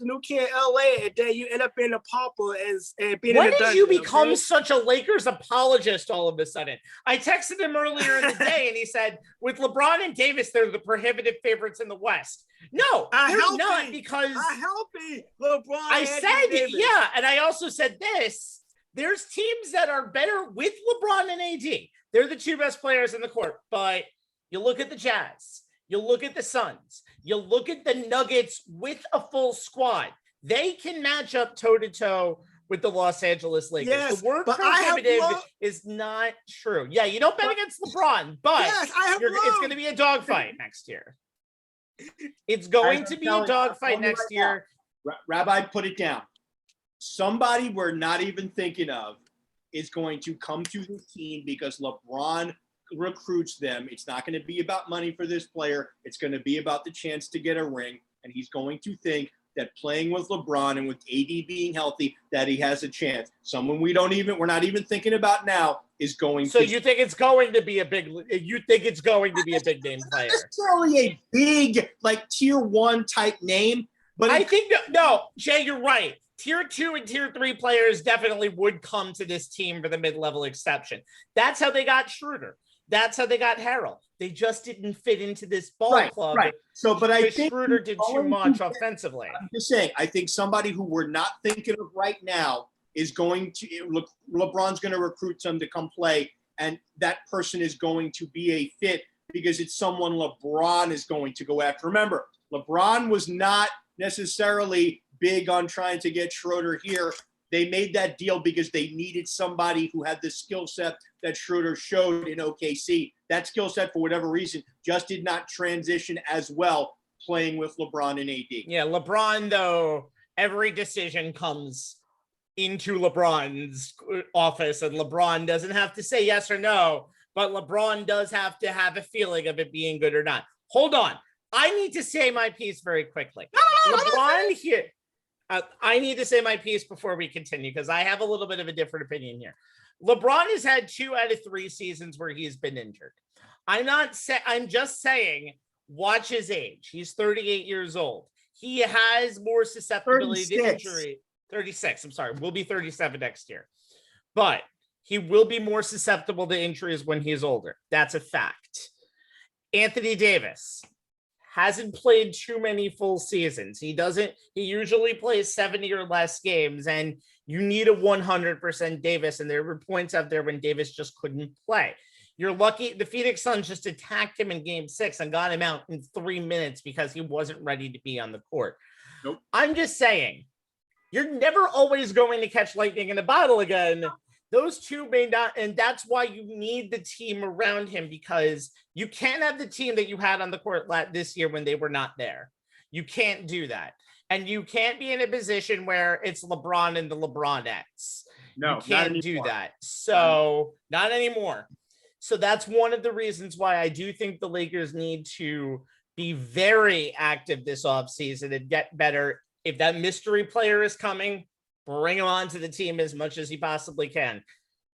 new king of LA, and then you end up being a pauper and being when in the did dungeon, you become such a Lakers apologist all of a sudden? I texted him earlier in the day, and he said, with LeBron and Davis, they're the prohibitive favorites in the West. No, they're not, because LeBron. I said, Davis. Yeah, and I also said this. There's teams that are better with LeBron and AD. They're the two best players in the court, but you look at the Jazz, you look at the Suns, you look at the Nuggets with a full squad. They can match up toe-to-toe with the Los Angeles Lakers. Yes, the word but I have prohibitive love- is not true. Yeah, you don't bet against LeBron, but Yes, I have it's love. going to be a dogfight next year. It's going Guys, to I'm be a telling you, I'm dogfight telling you next right now. year. Rabbi, put it down. Somebody we're not even thinking of is going to come to the team because LeBron recruits them. It's not going to be about money for this player. It's going to be about the chance to get a ring. And he's going to think that playing with LeBron and with AD being healthy, that he has a chance. Someone we're not even thinking about now is going So to. you think it's going to be a big name player? Not necessarily a big, like, tier 1 type name, but I think no, Jay, you're right. Tier 2 and tier 3 players definitely would come to this team for the mid-level exception. That's how they got Schroeder. That's how they got Harrell. They just didn't fit into this ball club. Right. So, but I think Schroeder did too much offensively. I'm just saying, I think somebody who we're not thinking of right now is going to look. LeBron's going to recruit some to come play, and that person is going to be a fit because it's someone LeBron is going to go after. Remember, LeBron was not necessarily big on trying to get Schroeder here. They made that deal because they needed somebody who had the skill set that Schroeder showed in OKC. That skill set, for whatever reason, just did not transition as well playing with LeBron and AD. Yeah, LeBron, though, every decision comes into LeBron's office, and LeBron doesn't have to say yes or no, but LeBron does have to have a feeling of it being good or not. Hold on. I need to say my piece very quickly. LeBron here. I need to say my piece before we continue because I have a little bit of a different opinion here. LeBron has had 2 out of 3 seasons where he's been injured. I'm just saying, watch his age. He's 38 years old. He has more susceptibility to injury. 36. I'm sorry. Will be 37 next year. But he will be more susceptible to injuries when he's older. That's a fact. Anthony Davis hasn't played too many full seasons. He usually plays 70 or less games, and you need a 100% Davis, and there were points out there when Davis just couldn't play. You're lucky the Phoenix Suns just attacked him in game 6 and got him out in 3 minutes because he wasn't ready to be on the court. Nope. I'm just saying, you're never always going to catch lightning in a bottle again. Those two may not, and that's why you need the team around him, because you can't have the team that you had on the court this year when they were not there. You can't do that. And you can't be in a position where it's LeBron and the LeBronettes. No, you can't do that. So not anymore. So that's one of the reasons why I do think the Lakers need to be very active this offseason and get better. If that mystery player is coming, bring him onto the team as much as he possibly can.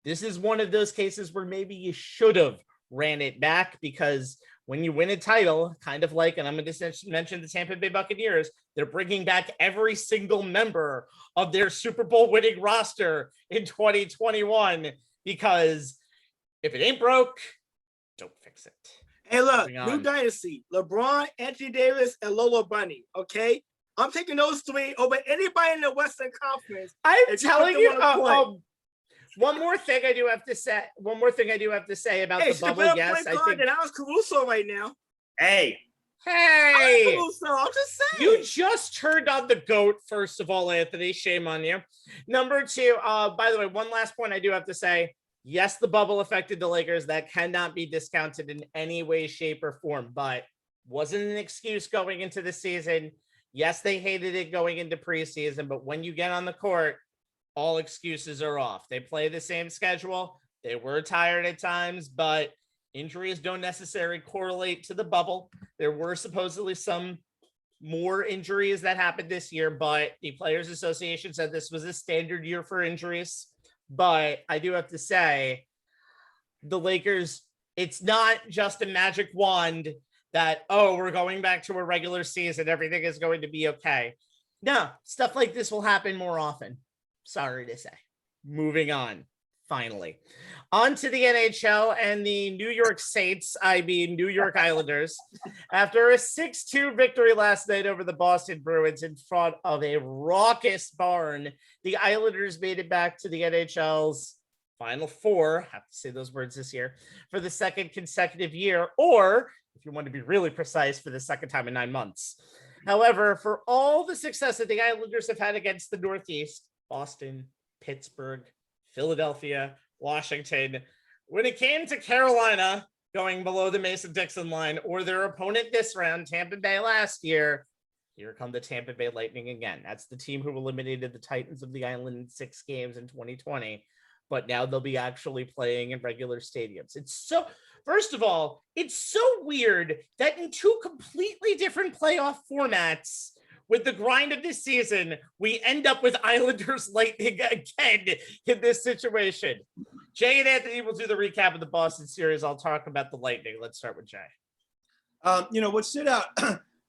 This is one of those cases where maybe you should have ran it back, because when you win a title, kind of like, and I'm going to mention the Tampa Bay Buccaneers, they're bringing back every single member of their Super Bowl winning roster in 2021, because if it ain't broke, don't fix it. Hey, look, new dynasty: LeBron, Anthony Davis, and Lola Bunny. Okay, I'm taking those 3 over anybody in the Western Conference. I'm telling you. One more thing I do have to say about the bubble. Yes, I think that I was Caruso right now. Hey, Caruso, I'm just saying. You just turned on the GOAT. First of all, Anthony, shame on you. Number 2. By the way, one last point I do have to say. Yes, the bubble affected the Lakers. That cannot be discounted in any way, shape, or form, but wasn't an excuse going into the season. Yes, they hated it going into preseason, but when you get on the court, all excuses are off. They play the same schedule. They were tired at times, but injuries don't necessarily correlate to the bubble. There were supposedly some more injuries that happened this year, but the Players Association said this was a standard year for injuries. But I do have to say, the Lakers, it's not just a magic wand that, oh, we're going back to a regular season, everything is going to be okay. No, stuff like this will happen more often. Sorry to say. Moving on, finally. On to the NHL and the New York Saints, New York Islanders. After a 6-2 victory last night over the Boston Bruins in front of a raucous barn, the Islanders made it back to the NHL's Final Four, I have to say those words this year, for the second consecutive year, or, if you want to be really precise, for the second time in 9 months. However, for all the success that the Islanders have had against the Northeast, Boston, Pittsburgh, Philadelphia, Washington. When it came to Carolina going below the Mason-Dixon line or their opponent this round, Tampa Bay last year, here come the Tampa Bay Lightning again. That's the team who eliminated the Titans of the Island in 6 games in 2020. But now they'll be actually playing in regular stadiums. First of all, it's so weird that in 2 completely different playoff formats, with the grind of this season, we end up with Islanders Lightning again in this situation. Jay and Anthony will do the recap of the Boston series. I'll talk about the Lightning. Let's start with Jay. What stood out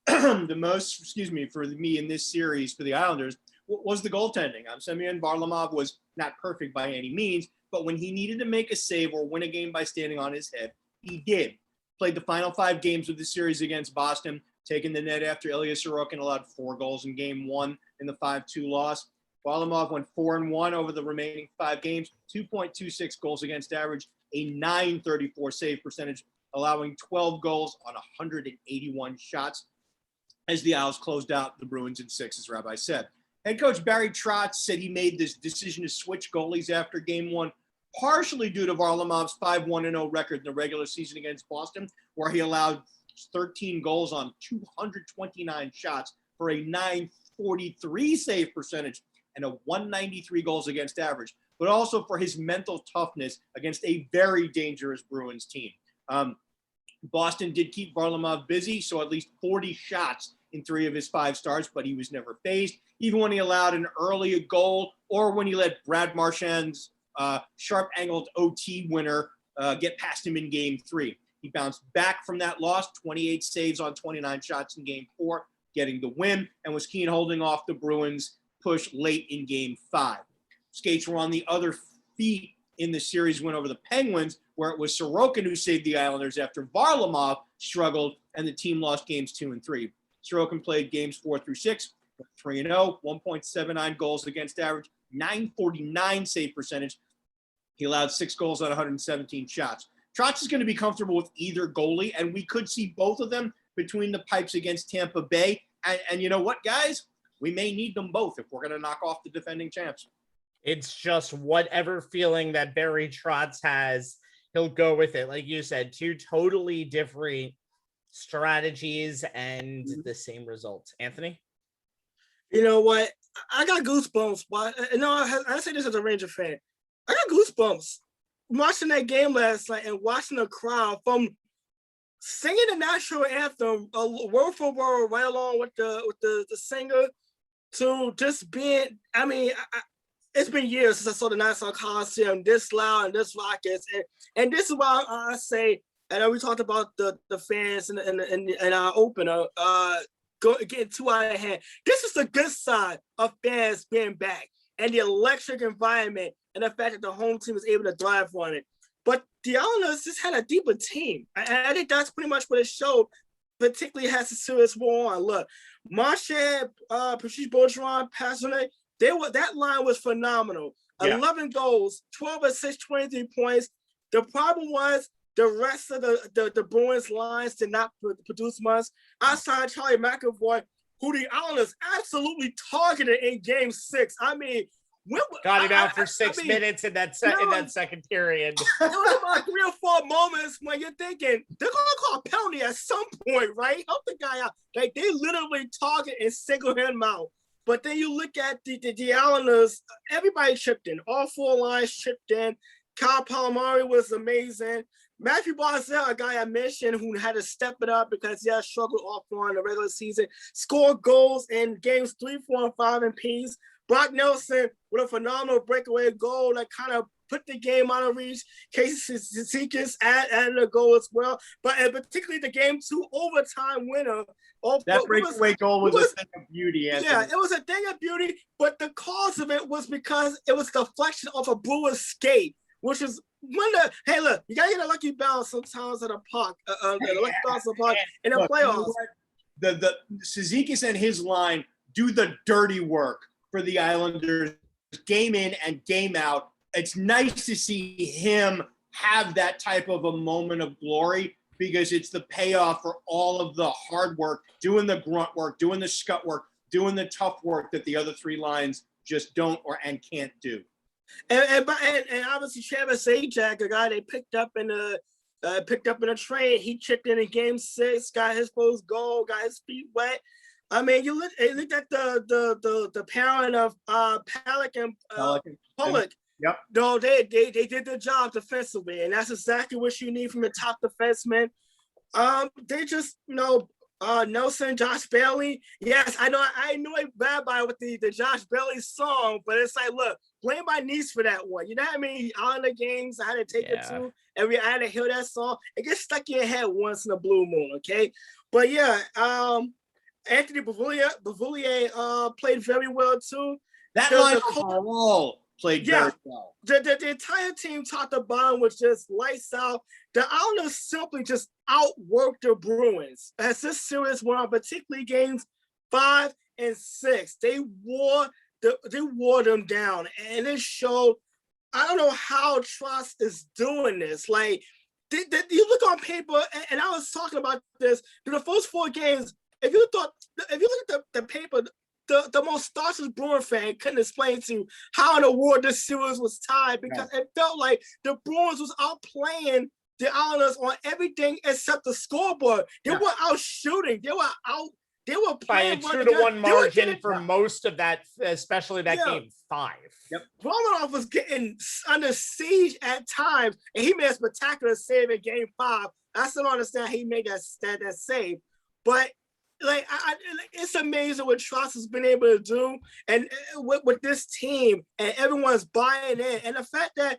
the most, for me in this series for the Islanders was the goaltending. Semyon Varlamov was not perfect by any means, but when he needed to make a save or win a game by standing on his head, he did. Played the final 5 games of the series against Boston, taking the net after Ilya Sorokin allowed 4 goals in game 1 in the 5-2 loss. Varlamov went 4-1 over the remaining 5 games, 2.26 goals against average, a .934 save percentage, allowing 12 goals on 181 shots as the Isles closed out the Bruins in 6, as Rabbi said. Head coach Barry Trotz said he made this decision to switch goalies after game 1, partially due to Varlamov's 5-1-0 record in the regular season against Boston, where he allowed 13 goals on 229 shots for a .943 save percentage and a .193 goals against average, but also for his mental toughness against a very dangerous Bruins team. Boston did keep Varlamov busy, so at least 40 shots in 3 of his 5 starts, but he was never phased, even when he allowed an early goal or when he let Brad Marchand's sharp-angled OT winner get past him in game 3. He bounced back from that loss, 28 saves on 29 shots in game 4, getting the win, and was keen holding off the Bruins' push late in game 5. Skates were on the other feet in the series win over the Penguins, where it was Sorokin who saved the Islanders after Varlamov struggled and the team lost games 2 and 3. Sorokin played games 4 through 6, 3-0, 1.79 goals against average, .949 save percentage. He allowed 6 goals on 117 shots. Trotz is going to be comfortable with either goalie, and we could see both of them between the pipes against Tampa Bay. And you know what, guys? We may need them both if we're going to knock off the defending champs. It's just whatever feeling that Barry Trotz has, he'll go with it. Like you said, 2 totally different strategies and the same results. Anthony? You know what? I got goosebumps. I say this as a Ranger fan. I got goosebumps watching that game last night and watching the crowd from singing the national anthem, word for word, right along with the singer, to just being. It's been years since I saw the Nassau Coliseum this loud and this raucous, and this is why I say. And we talked about the fans and our opener getting too out of hand. This is the good side of fans being back and the electric environment and the fact that the home team was able to thrive on it. But the Islanders just had a deeper team. I think that's pretty much what it showed, particularly has the series war on. Look, Marchand, Patrice Bergeron, Pastrnak, that line was phenomenal. Yeah. 11 goals, 12 assists, 23 points. The problem was the rest of the Bruins lines did not produce much. Outside Charlie McAvoy, who the Islanders absolutely targeted in Game 6. Got him out for 6 minutes in that second period. There was about 3 or 4 moments when you're thinking they're gonna call a penalty at some point, right? Help the guy out. Like they literally target and single him out. But then you look at the Islanders, everybody chipped in. All 4 lines chipped in. Kyle Palmieri was amazing. Matthew Barzal, a guy I mentioned who had to step it up because he had struggled off on the regular season, scored goals in games 3, 4, and 5 in P's. Brock Nelson with a phenomenal breakaway goal that kind of put the game out of reach. Casey Cizikas added a goal as well. But particularly the game 2 overtime winner. That breakaway goal was a thing of beauty, Anthony. Yeah, it was a thing of beauty, but the cause of it was because it was deflection of a Brewers skate, which is hey, look, you gotta get a lucky bounce sometimes at a puck, the lucky bounce at a puck in the playoffs. The Cizikas and his line do the dirty work for the Islanders game in and game out. It's nice to see him have that type of a moment of glory because it's the payoff for all of the hard work, doing the grunt work, doing the scut work, doing the tough work that the other 3 lines just don't and can't do. And obviously Travis Ajak, a guy they picked up in a trade, he chipped in Game 6, got his first goal, got his feet wet. I mean, you look at the pairing of Palick and Pollock. Yep. No, they did their job defensively, and that's exactly what you need from the top defenseman. They just, Nelson, Josh Bailey. Yes, I know I knew a rabbi with the Josh Bailey song, but it's like, look, blame my niece for that one. You know what I mean? On the games, I had to take it to, and I had to hear that song. It gets stuck in your head once in a blue moon, okay? But yeah, Anthony Beauvillier played very well too. That line overall played very well. The entire team top to bottom was just lights out. The Islanders simply just outworked the Bruins as this series went on, particularly games 5 and 6. They wore them down, and it showed. I don't know how Trotz is doing this. Like, you look on paper, and I was talking about this in the first 4 games. If you look at the paper, the most staunchest Bruin fan couldn't explain to you how in the world this series was tied, because it felt like the Bruins was outplaying the Islanders on everything except the scoreboard. They were out shooting. They were playing by a 2-1 margin for most of that, especially that Game 5. Yep. Romanov was getting under siege at times, and he made a spectacular save in Game 5. I still don't understand how he made that save, but like, it's amazing what Trotz has been able to do, and with this team, and everyone's buying in, and the fact that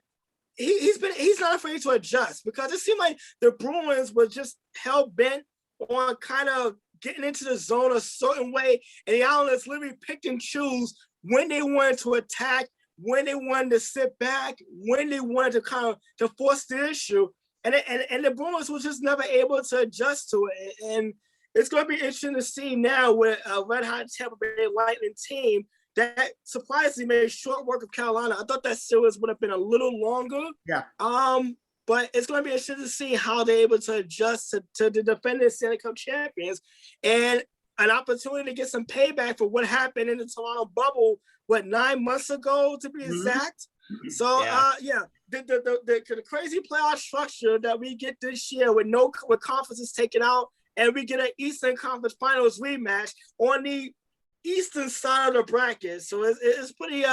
he's not afraid to adjust, because it seemed like the Bruins were just hell bent on kind of getting into the zone a certain way, and the Islanders literally picked and choose when they wanted to attack, when they wanted to sit back, when they wanted to kind of to force the issue, and the Bruins was just never able to adjust to it, and it's going to be interesting to see now with a red-hot Tampa Bay Lightning team that surprisingly made short work of Carolina. I thought that series would have been a little longer. Yeah. But it's going to be interesting to see how they're able to adjust to the defending Stanley Cup champions, and an opportunity to get some payback for what happened in the Toronto bubble, 9 months ago to be exact. So, the crazy playoff structure that we get this year with conferences taken out, and we get an Eastern Conference Finals rematch on the eastern side of the bracket. So it's pretty,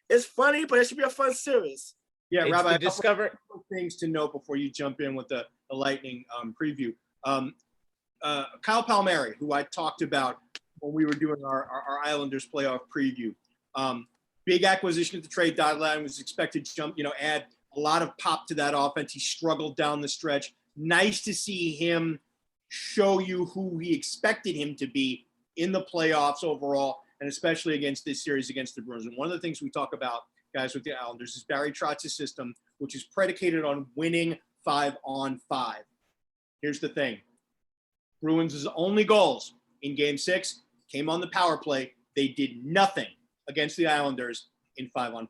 it's funny, but it should be a fun series. Yeah, it's Rabbi, discover things to note before you jump in with the Lightning preview. Kyle Palmieri, who I talked about when we were doing our Islanders playoff preview. Big acquisition at the trade deadline, was expected to add a lot of pop to that offense. He struggled down the stretch. Nice to see him show you who he expected him to be in the playoffs overall, and especially against this series against the Bruins. And one of the things we talk about, guys, with the Islanders is Barry Trotz's system, which is predicated on winning 5-on-5. Here's the thing. Bruins' only goals in Game 6 came on the power play. They did nothing against the Islanders in 5-on-5.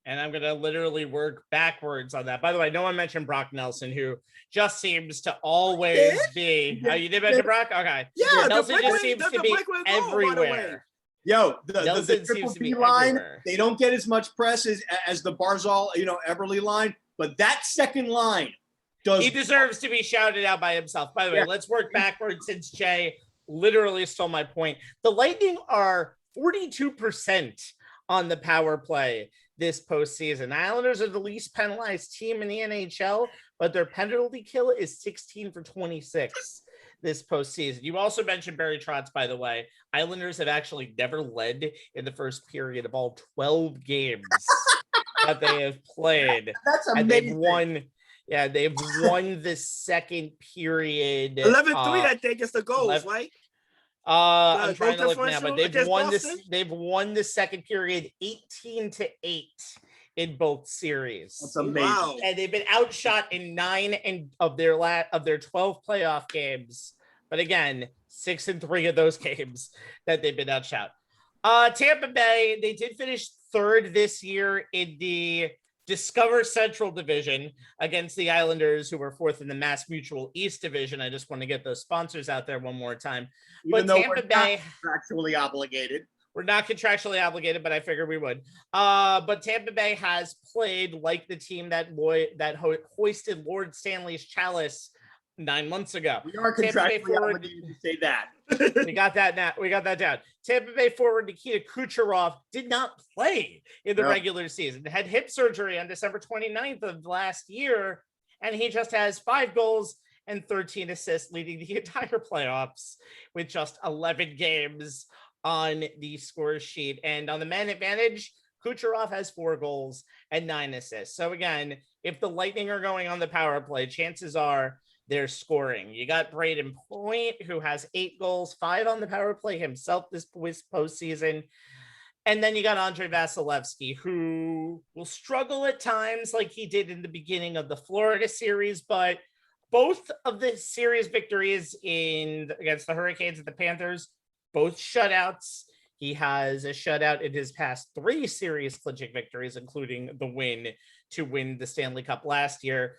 And I'm going to literally work backwards on that. By the way, no one mentioned Brock Nelson, who just seems to always be. Oh, you did mention Brock? Okay. Yeah, Nelson just seems to be everywhere. Yo, the triple B line, everywhere. They don't get as much press as the Barzal, Eberle line, but that second line does. He deserves to be shouted out by himself. By the way, let's work backwards since Jay literally stole my point. The Lightning are 42% on the power play this postseason. Islanders are the least penalized team in the NHL, but their penalty kill is 16 for 26 this postseason. You also mentioned Barry Trotz, by the way. Islanders have actually never led in the first period of all 12 games that they have played. That's amazing. And they've won. Yeah, they've won the second period. 11-3, I think, is the goals, right? I'm trying to look now, but they've won this. They've won the second period 18-8 in both series. That's amazing. Wow. And they've been outshot in 9 of their 12 playoff games. But again, 6-3 of those games that they've been outshot. Tampa Bay, they did finish 3rd this year in the Discover Central Division against the Islanders, who were 4th in the Mass Mutual East Division. I just want to get those sponsors out there one more time. Even but though Tampa we're Bay not actually obligated. We're not contractually obligated, but I figured we would. But Tampa Bay has played like the team that hoisted Lord Stanley's chalice 9 months ago. We are contractually obligated to say that. We got that now. We got that down. Tampa Bay forward Nikita Kucharov did not play in the regular season. Had hip surgery on December 29th of last year, and he just has 5 goals and 13 assists, leading the entire playoffs with just 11 games on the score sheet. And on the man advantage, Kucherov has 4 goals and 9 assists. So again, if the Lightning are going on the power play, chances are they're scoring. You got Braden Point, who has 8 goals, 5 on the power play himself this postseason. And then you got Andre Vasilevsky, who will struggle at times like he did in the beginning of the Florida series, but both of the series victories against the Hurricanes and the Panthers, both shutouts. He has a shutout in his past 3 series clinching victories, including the win to win the Stanley Cup last year.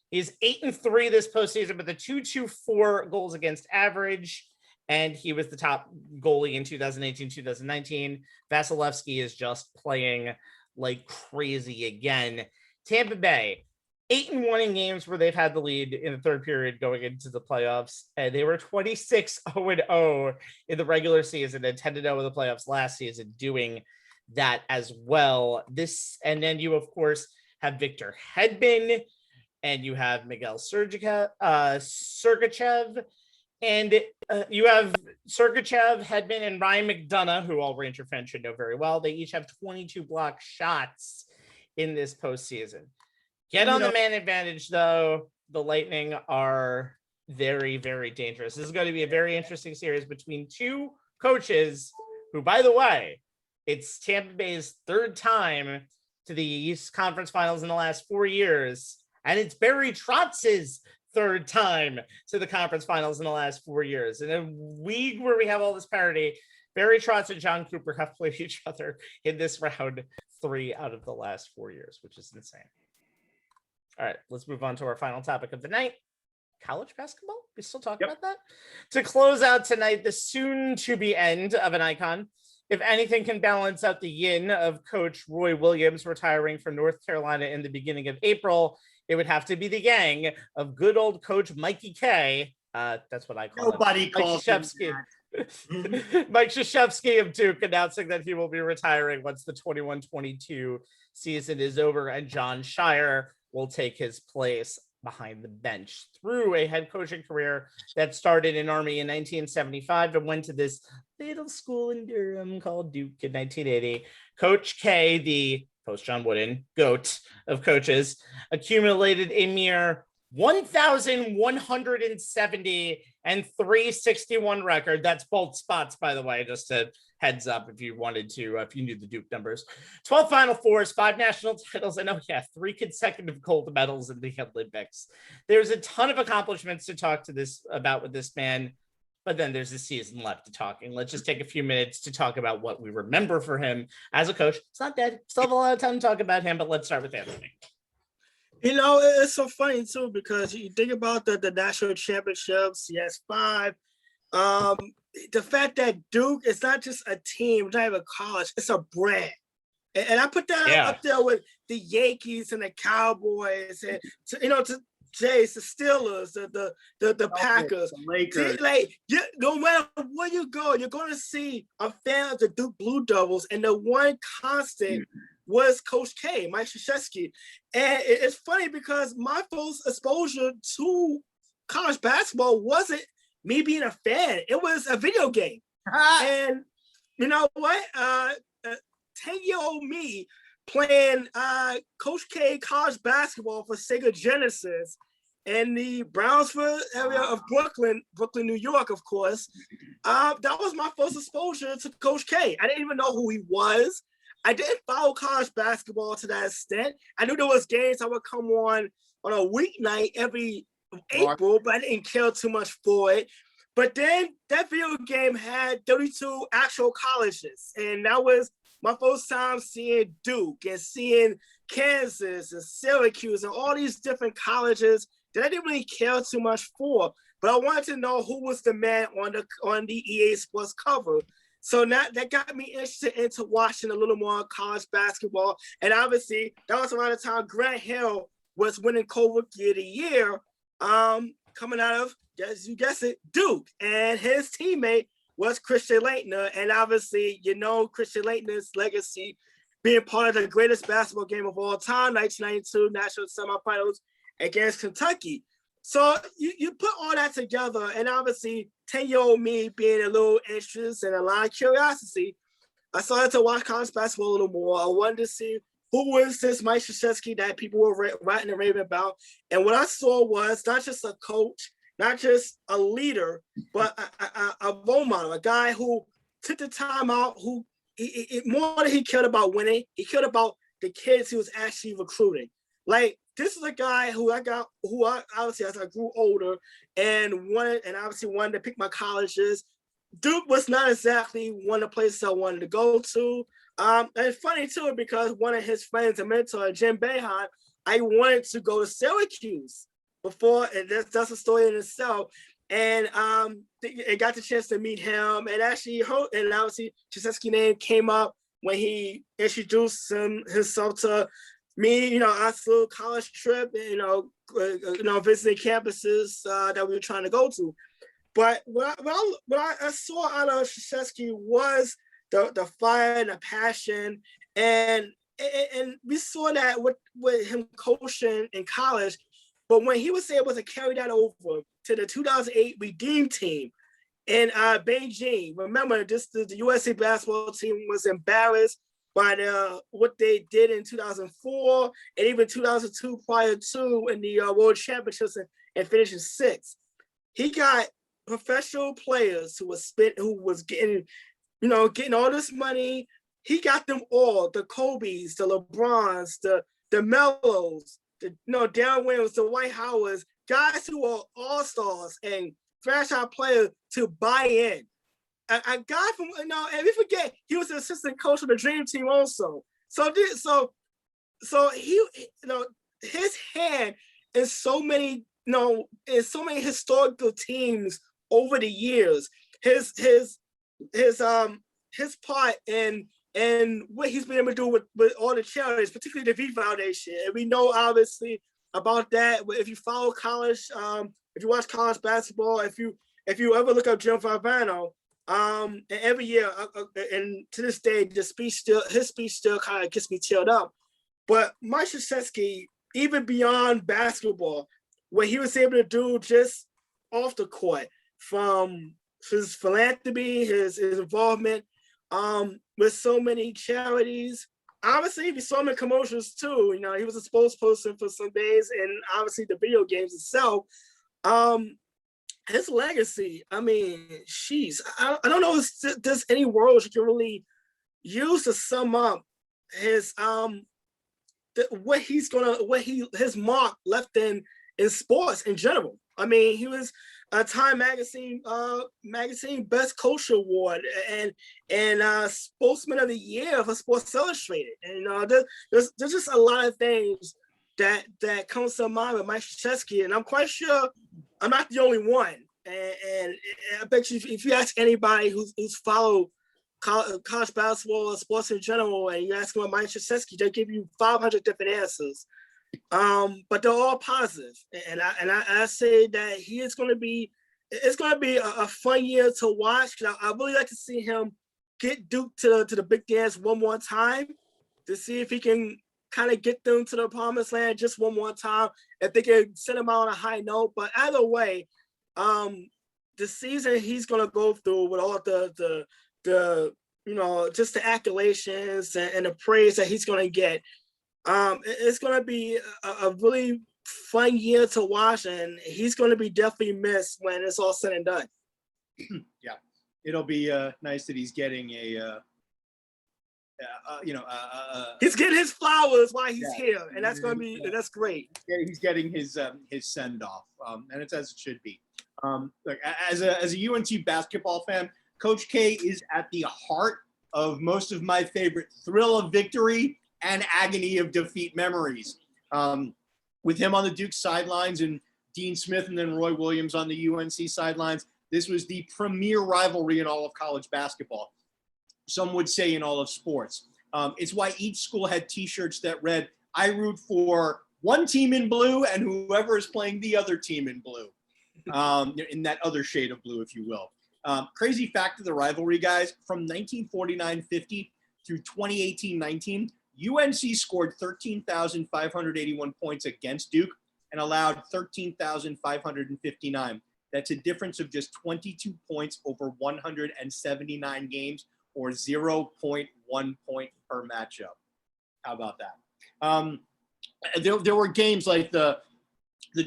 He's 8-3 this postseason with a 2.24 goals against average, and he was the top goalie in 2018-2019. Vasilevsky is just playing like crazy again. Tampa Bay, 8-1 in games where they've had the lead in the third period going into the playoffs, and they were 26-0 in the regular season and 10-0 in the playoffs last season, doing that as well. And then you, of course, have Victor Hedman, and you have Miguel Sergachev, and you have Sergachev, Hedman, and Ryan McDonough, who all Ranger fans should know very well. They each have 22 block shots in this postseason. Get on the man advantage, though. The Lightning are very, very dangerous. This is going to be a very interesting series between 2 coaches who, by the way, it's Tampa Bay's 3rd time to the East Conference Finals in the last 4 years. And it's Barry Trotz's 3rd time to the conference finals in the last 4 years. In a league where we have all this parity, Barry Trotz and John Cooper have played each other in this round 3 out of the last 4 years, which is insane. All right, let's move on to our final topic of the night. College basketball? We still talking about that? To close out tonight, the soon-to-be end of an icon. If anything can balance out the yin of Coach Roy Williams retiring from North Carolina in the beginning of April, it would have to be the gang of good old Coach Mikey K. That's what I call Nobody calls him that. Mike Krzyzewski of Duke announcing that he will be retiring once the 21-22 season is over, and John Shire will take his place behind the bench. Through a head coaching career that started in Army in 1975 and went to this little school in Durham called Duke in 1980, Coach K, the post-John Wooden GOAT of coaches, accumulated a mere 1,170 and 361 record. That's both spots, by the way, just a heads up if you wanted to, if you knew the Duke numbers. 12 Final Fours, 5 national titles, and 3 consecutive gold medals in the Olympics. There's a ton of accomplishments to talk about with this man, but then there's a season left to talking. Let's just take a few minutes to talk about what we remember for him as a coach. It's not dead. Still have a lot of time to talk about him, but let's start with Anthony. You know, it's so funny, too, because you think about the national championships. He has 5. The fact that Duke is not just a team, not even college, it's a brand. And I put that up there with the Yankees and the Cowboys and, to Jays, the Steelers, the Packers, the Lakers. No matter where you go, you're going to see a fan of the Duke Blue Devils, and the one constant was Coach K, Mike Krzyzewski. And it's funny because my first exposure to college basketball wasn't me being a fan. It was a video game. And you know what? 10-year-old me playing Coach K college basketball for Sega Genesis in the Brownsville area of Brooklyn, New York, of course. That was my first exposure to Coach K. I didn't even know who he was. I didn't follow college basketball to that extent. I knew there was games I would come on a weeknight every April, but I didn't care too much for it. But then that video game had 32 actual colleges, and that was my first time seeing Duke and seeing Kansas and Syracuse and all these different colleges that I didn't really care too much for. But I wanted to know who was the man on the EA Sports cover. So now that got me interested into watching a little more college basketball. And obviously, that was around the time Grant Hill was winning Co-Rookie of the Year, coming out of, as you guess it, Duke. And his teammate was Christian Laettner. And obviously, you know Christian Laettner's legacy being part of the greatest basketball game of all time, 1992 national semifinals against Kentucky. So you put all that together, and obviously 10-year-old me being a little interested and a lot of curiosity, I started to watch college basketball a little more. I wanted to see who was this Mike Krzyzewski that people were writing and raving about. And what I saw was not just a coach, not just a leader, but a role model, a guy who took the time out, who more than he cared about winning, he cared about the kids he was actually recruiting. Like, this is a guy who I obviously, as I grew older and obviously wanted to pick my colleges, Duke was not exactly one of the places I wanted to go to. And it's funny too, because one of his friends and mentor, Jim Boeheim, I wanted to go to Syracuse before, and that's a story in itself. And I got the chance to meet him, and obviously Krzyzewski's name came up when he introduced himself to me, Otsl college trip, visiting campuses that we were trying to go to. But what I saw out of Krzyzewski was the fire and the passion, and we saw that with him coaching in college. But when he was able to carry that over to the 2008 Redeem team in Beijing, remember the USA basketball team was embarrassed by what they did in 2004 and even 2002 prior to in the World Championships and finishing sixth. He got professional players who was getting all this money. He got them all, the Kobe's, the LeBrons, the Melos, Darren Williams, the Dwight Howards, guys who are all-stars and franchise players to buy in. A guy from, and we forget, he was the assistant coach of the Dream Team also. So he, his hand in so many, historical teams over the years, his part in what he's been able to do with all the charities, particularly the V Foundation. And we know obviously about that. If you follow college, if you watch college basketball, if you ever look up Jim Valvano, and every year, and to this day, his speech still kind of gets me teared up. But Mike Krzyzewski, even beyond basketball, what he was able to do just off the court, from his philanthropy, his involvement with so many charities. Obviously, we saw him in commercials too. He was a spokesperson for some days, and obviously the video games itself. His legacy, I mean, I don't know if there's any words you can really use to sum up his his mark left in sports in general. I mean, he was a Time magazine Best Coach Award and Spokesman of the Year for Sports Illustrated. And there's just a lot of things that comes to mind with Mike Krzyzewski, and I'm quite sure I'm not the only one. And I bet you if you ask anybody who's followed college basketball or sports in general, and you ask them about Mike Krzyzewski, they'll give you 500 different answers. But they're all positive. And I say that it's going to be a fun year to watch. I really like to see him get Duke to the big dance one more time, to see if he can kind of get them to the promised land just one more time, if they can send him out on a high note. But either way, the season he's going to go through with all the just the accolations and the praise that he's going to get, it's going to be a really fun year to watch, and he's going to be definitely missed when it's all said and done. Yeah, it'll be nice that he's getting he's getting his flowers while he's here, and that's great. Yeah, he's getting his send off, and it's as it should be. Look, as a UNC basketball fan, Coach K is at the heart of most of my favorite thrill of victory and agony of defeat memories. With him on the Duke sidelines and Dean Smith and then Roy Williams on the UNC sidelines, this was the premier rivalry in all of college basketball. some would say in all of sports. It's why each school had T-shirts that read, "I root for one team in blue and whoever is playing the other team in blue," in that other shade of blue, if you will. Crazy fact of the rivalry, guys, from 1949-50 through 2018-19, UNC scored 13,581 points against Duke and allowed 13,559. That's a difference of just 22 points over 179 games, or 0.1 point per matchup. How about that? There were games like the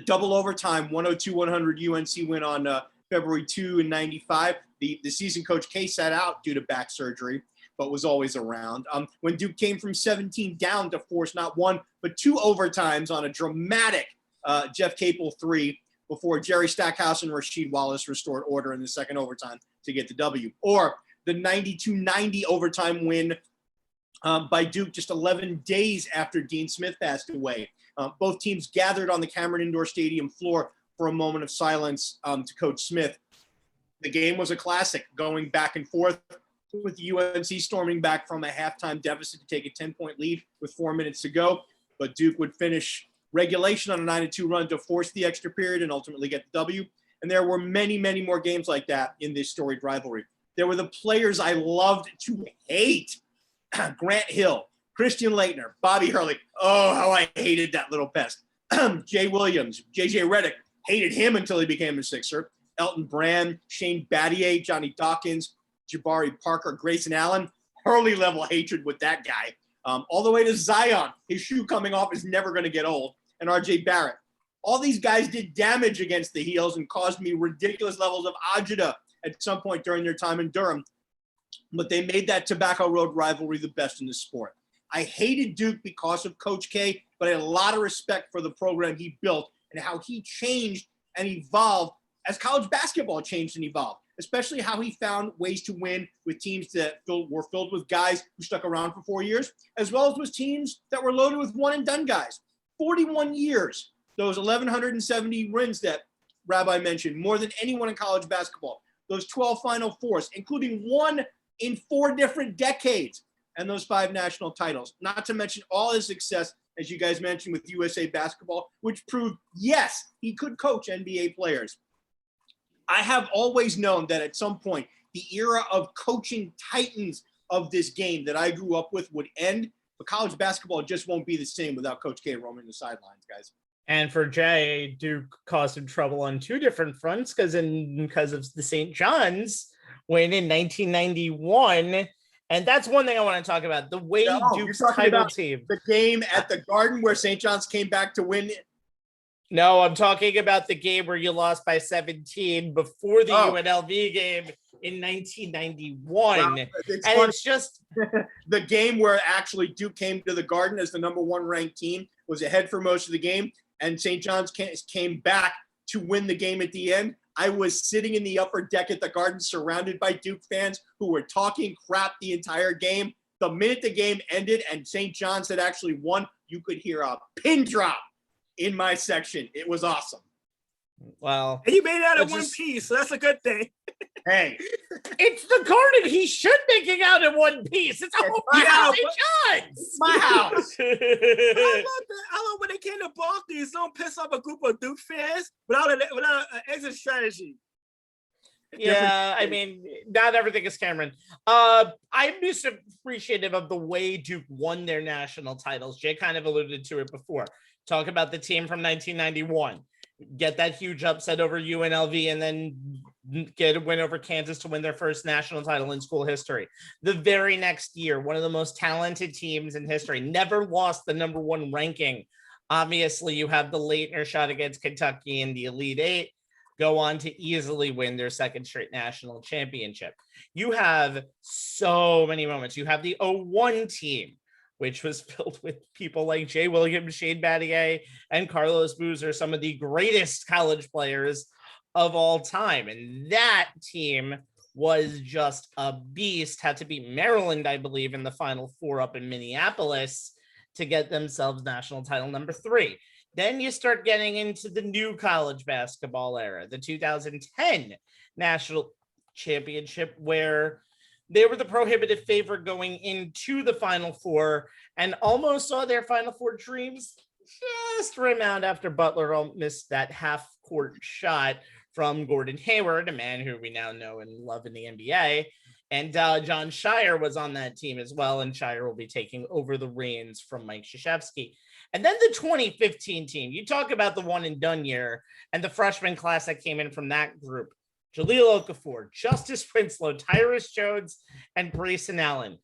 double overtime 102-100 UNC win on February 2 in 95. The season coach K sat out due to back surgery, but was always around. When Duke came from 17 down to force not one, but two overtimes on a dramatic Jeff Capel 3 before Jerry Stackhouse and Rasheed Wallace restored order in the second overtime to get the W. Or the 92-90 overtime win by Duke just 11 days after Dean Smith passed away. Both teams gathered on the Cameron Indoor Stadium floor for a moment of silence to Coach Smith. The game was a classic, going back and forth, with UNC storming back from a halftime deficit to take a 10-point lead with 4 minutes to go. But Duke would finish regulation on a 9-2 run to force the extra period and ultimately get the W. And there were many, many more games like that in this storied rivalry. There were the players I loved to hate. Grant Hill, Christian Laettner, Bobby Hurley. Oh, how I hated that little pest. Jay Williams, J.J. Redick, hated him until he became a Sixer. Elton Brand, Shane Battier, Johnny Dawkins, Jabari Parker, Grayson Allen. Hurley-level hatred with that guy. All the way to Zion. His shoe coming off is never going to get old. And R.J. Barrett. All these guys did damage against the Heels and caused me ridiculous levels of agita at some point during their time in Durham. But they made that Tobacco Road rivalry the best in the sport. I hated Duke because of Coach K, but I had a lot of respect for the program he built and how he changed and evolved as college basketball changed and evolved, especially how he found ways to win with teams that were filled with guys who stuck around for 4 years, as well as with teams that were loaded with one-and-done guys. 41 years, those 1,170 wins that Rabbi mentioned, more than anyone in college basketball. Those 12 Final Fours, including one in 4 different decades, and those 5 national titles. Not to mention all his success, as you guys mentioned, with USA Basketball, which proved, yes, he could coach NBA players. I have always known that at some point, the era of coaching titans of this game that I grew up with would end, but college basketball just won't be the same without Coach K roaming the sidelines, guys. And for Jay, Duke caused him trouble on 2 different fronts because of the St. John's win in 1991. And that's one thing I want to talk about. The way Duke's title team. The game at the Garden where St. John's came back to win. No, I'm talking about the game where you lost by 17 before the UNLV game in 1991. Wow, it's just the game where actually Duke came to the Garden as the number 1 ranked team, was ahead for most of the game, and St. John's came back to win the game at the end. I was sitting in the upper deck at the Garden surrounded by Duke fans who were talking crap the entire game. The minute the game ended and St. John's had actually won, you could hear a pin drop in my section. It was awesome. Well, and you made it out in one piece, so that's a good thing. Hey, it's the Garden. He should make it out in one piece. It's all It's my house. I love when they came to Barclays. Don't piss off a group of Duke fans without an exit strategy. Yeah, I mean, not everything is Cameron. I'm just appreciative of the way Duke won their national titles. Jay kind of alluded to it before. Talk about the team from 1991. Get that huge upset over UNLV and then get a win over Kansas to win their first national title in school history. The very next year, one of the most talented teams in history, never lost the number 1 ranking. Obviously, you have the Laettner shot against Kentucky in the Elite 8, go on to easily win their 2nd straight national championship. You have so many moments. You have the 01 team, which was filled with people like Jay Williams, Shane Battier, and Carlos Boozer, some of the greatest college players of all time. And that team was just a beast, had to beat Maryland, I believe, in the Final Four up in Minneapolis to get themselves national title number 3. Then you start getting into the new college basketball era, the 2010 national championship, where They were the prohibitive favorite going into the Final Four and almost saw their Final Four dreams just rim out after Butler missed that half-court shot from Gordon Hayward, a man who we now know and love in the NBA. And John Shire was on that team as well, and Shire will be taking over the reins from Mike Krzyzewski. And then the 2015 team, you talk about the one and done year and the freshman class that came in from that group. Jahlil Okafor, Justice Winslow, Tyrus Jones, and Grayson Allen.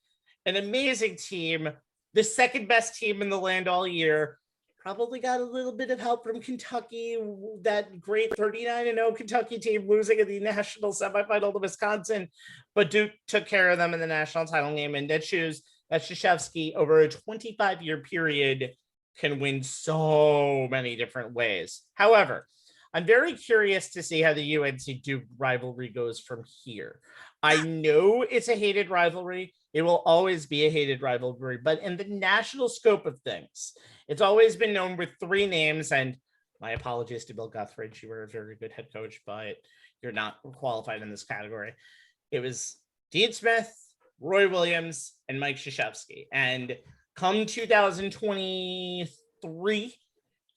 An amazing team, the second best team in the land all year. Probably got a little bit of help from Kentucky, that great 39-0 Kentucky team losing in the national semifinal to Wisconsin, but Duke took care of them in the national title game. And that shows that Krzyzewski, over a 25-year period, can win so many different ways. However, I'm very curious to see how the UNC Duke rivalry goes from here. I know it's a hated rivalry. It will always be a hated rivalry, but in the national scope of things, it's always been known with three names, and my apologies to Bill Guthridge. You were a very good head coach, but you're not qualified in this category. It was Dean Smith, Roy Williams, and Mike Krzyzewski. And come 2023,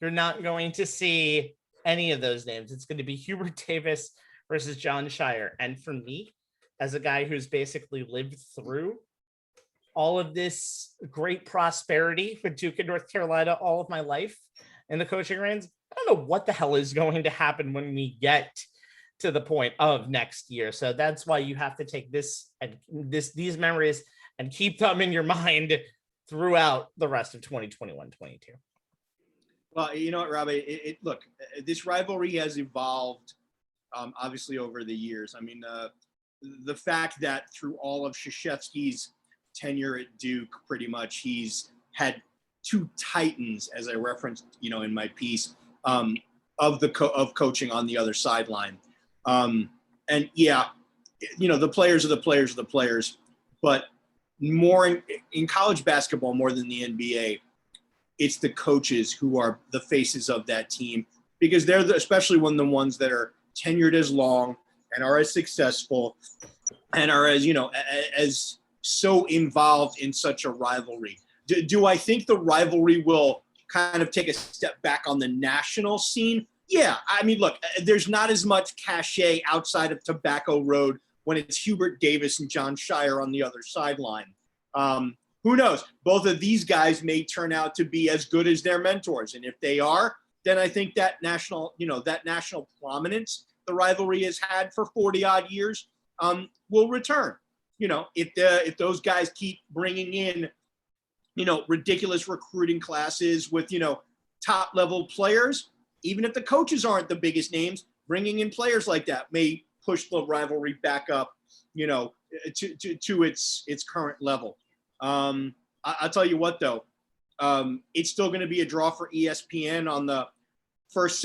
you're not going to see any of those names. It's going to be Hubert Davis versus John Shire. And for me, as a guy who's basically lived through all of this great prosperity with Duke and North Carolina all of my life in the coaching reins, I don't know what the hell is going to happen when we get to the point of next year. So that's why you have to take these memories and keep them in your mind throughout the rest of 2021-22. Well, you know what, Robbie? Look, this rivalry has evolved, obviously, over the years. I mean, the fact that through all of Krzyzewski's tenure at Duke, pretty much, he's had two titans, as I referenced, in my piece, of coaching on the other sideline. And yeah, the players are the players, but more in college basketball, more than the NBA, it's the coaches who are the faces of that team, because they're especially when the ones that are tenured as long and are as successful and are as so involved in such a rivalry. Do I think the rivalry will kind of take a step back on the national scene? Yeah. I mean, look, there's not as much cachet outside of Tobacco Road when it's Hubert Davis and John Shire on the other sideline. Who knows? Both of these guys may turn out to be as good as their mentors. And if they are, then I think that national prominence the rivalry has had for 40 odd years will return. If those guys keep bringing in, ridiculous recruiting classes with, top level players, even if the coaches aren't the biggest names, bringing in players like that may push the rivalry back up, to its current level. I'll tell you what, though, it's still going to be a draw for ESPN on the first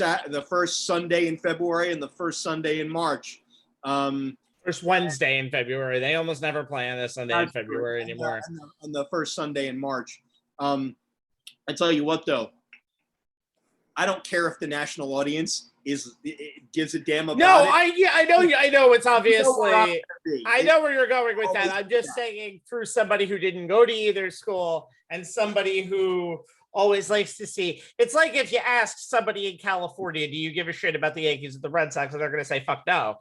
Sunday in February and the first Sunday in March. First Wednesday in February. They almost never play on this Sunday in February anymore. On the first Sunday in March. I tell you what, though, I don't care if the national audience gives a damn about it. I know it's obviously. I know where you're going with that. I'm just saying, for somebody who didn't go to either school and somebody who always likes to see. It's like if you ask somebody in California, do you give a shit about the Yankees or the Red Sox? And they're going to say, fuck no.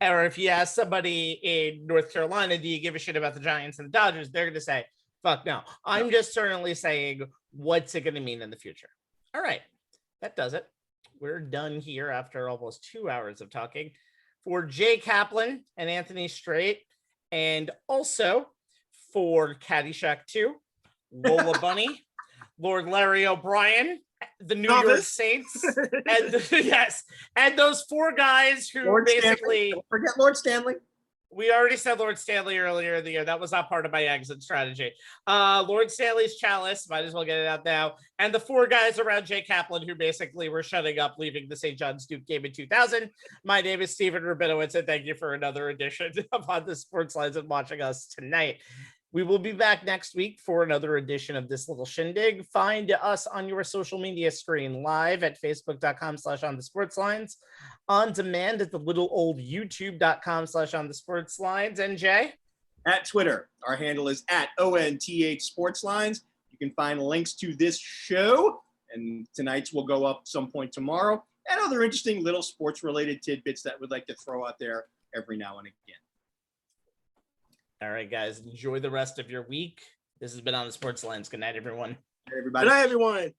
Or if you ask somebody in North Carolina, do you give a shit about the Giants and the Dodgers? They're going to say, fuck no. I'm just certainly saying, what's it going to mean in the future? All right. That does it. We're done here after almost 2 hours of talking. For Jay Kaplan and Anthony Strait, and also for Caddyshack 2, Lola Bunny, Lord Larry O'Brien, the New York Saints, and those four guys who Lord basically Stanley. Don't forget Lord Stanley. We already said Lord Stanley earlier in the year. That was not part of my exit strategy. Lord Stanley's Chalice, might as well get it out now. And the four guys around Jay Kaplan who basically were shutting up, leaving the St. John's Duke game in 2000. My name is Stephen Rabinowitz, and thank you for another edition of On the Sports Lines and watching us tonight. We will be back next week for another edition of this little shindig. Find us on your social media screen, live at facebook.com/onthesportslines, on demand at the little old youtube.com/onthesportslines. And Jay? At Twitter, our handle is at ONTH Sportslines. You can find links to this show, and tonight's will go up some point tomorrow, and other interesting little sports-related tidbits that we'd like to throw out there every now and again. All right, guys, enjoy the rest of your week. This has been On the Sports Lines. Good night, everyone. Hey, everybody. Good night, everyone.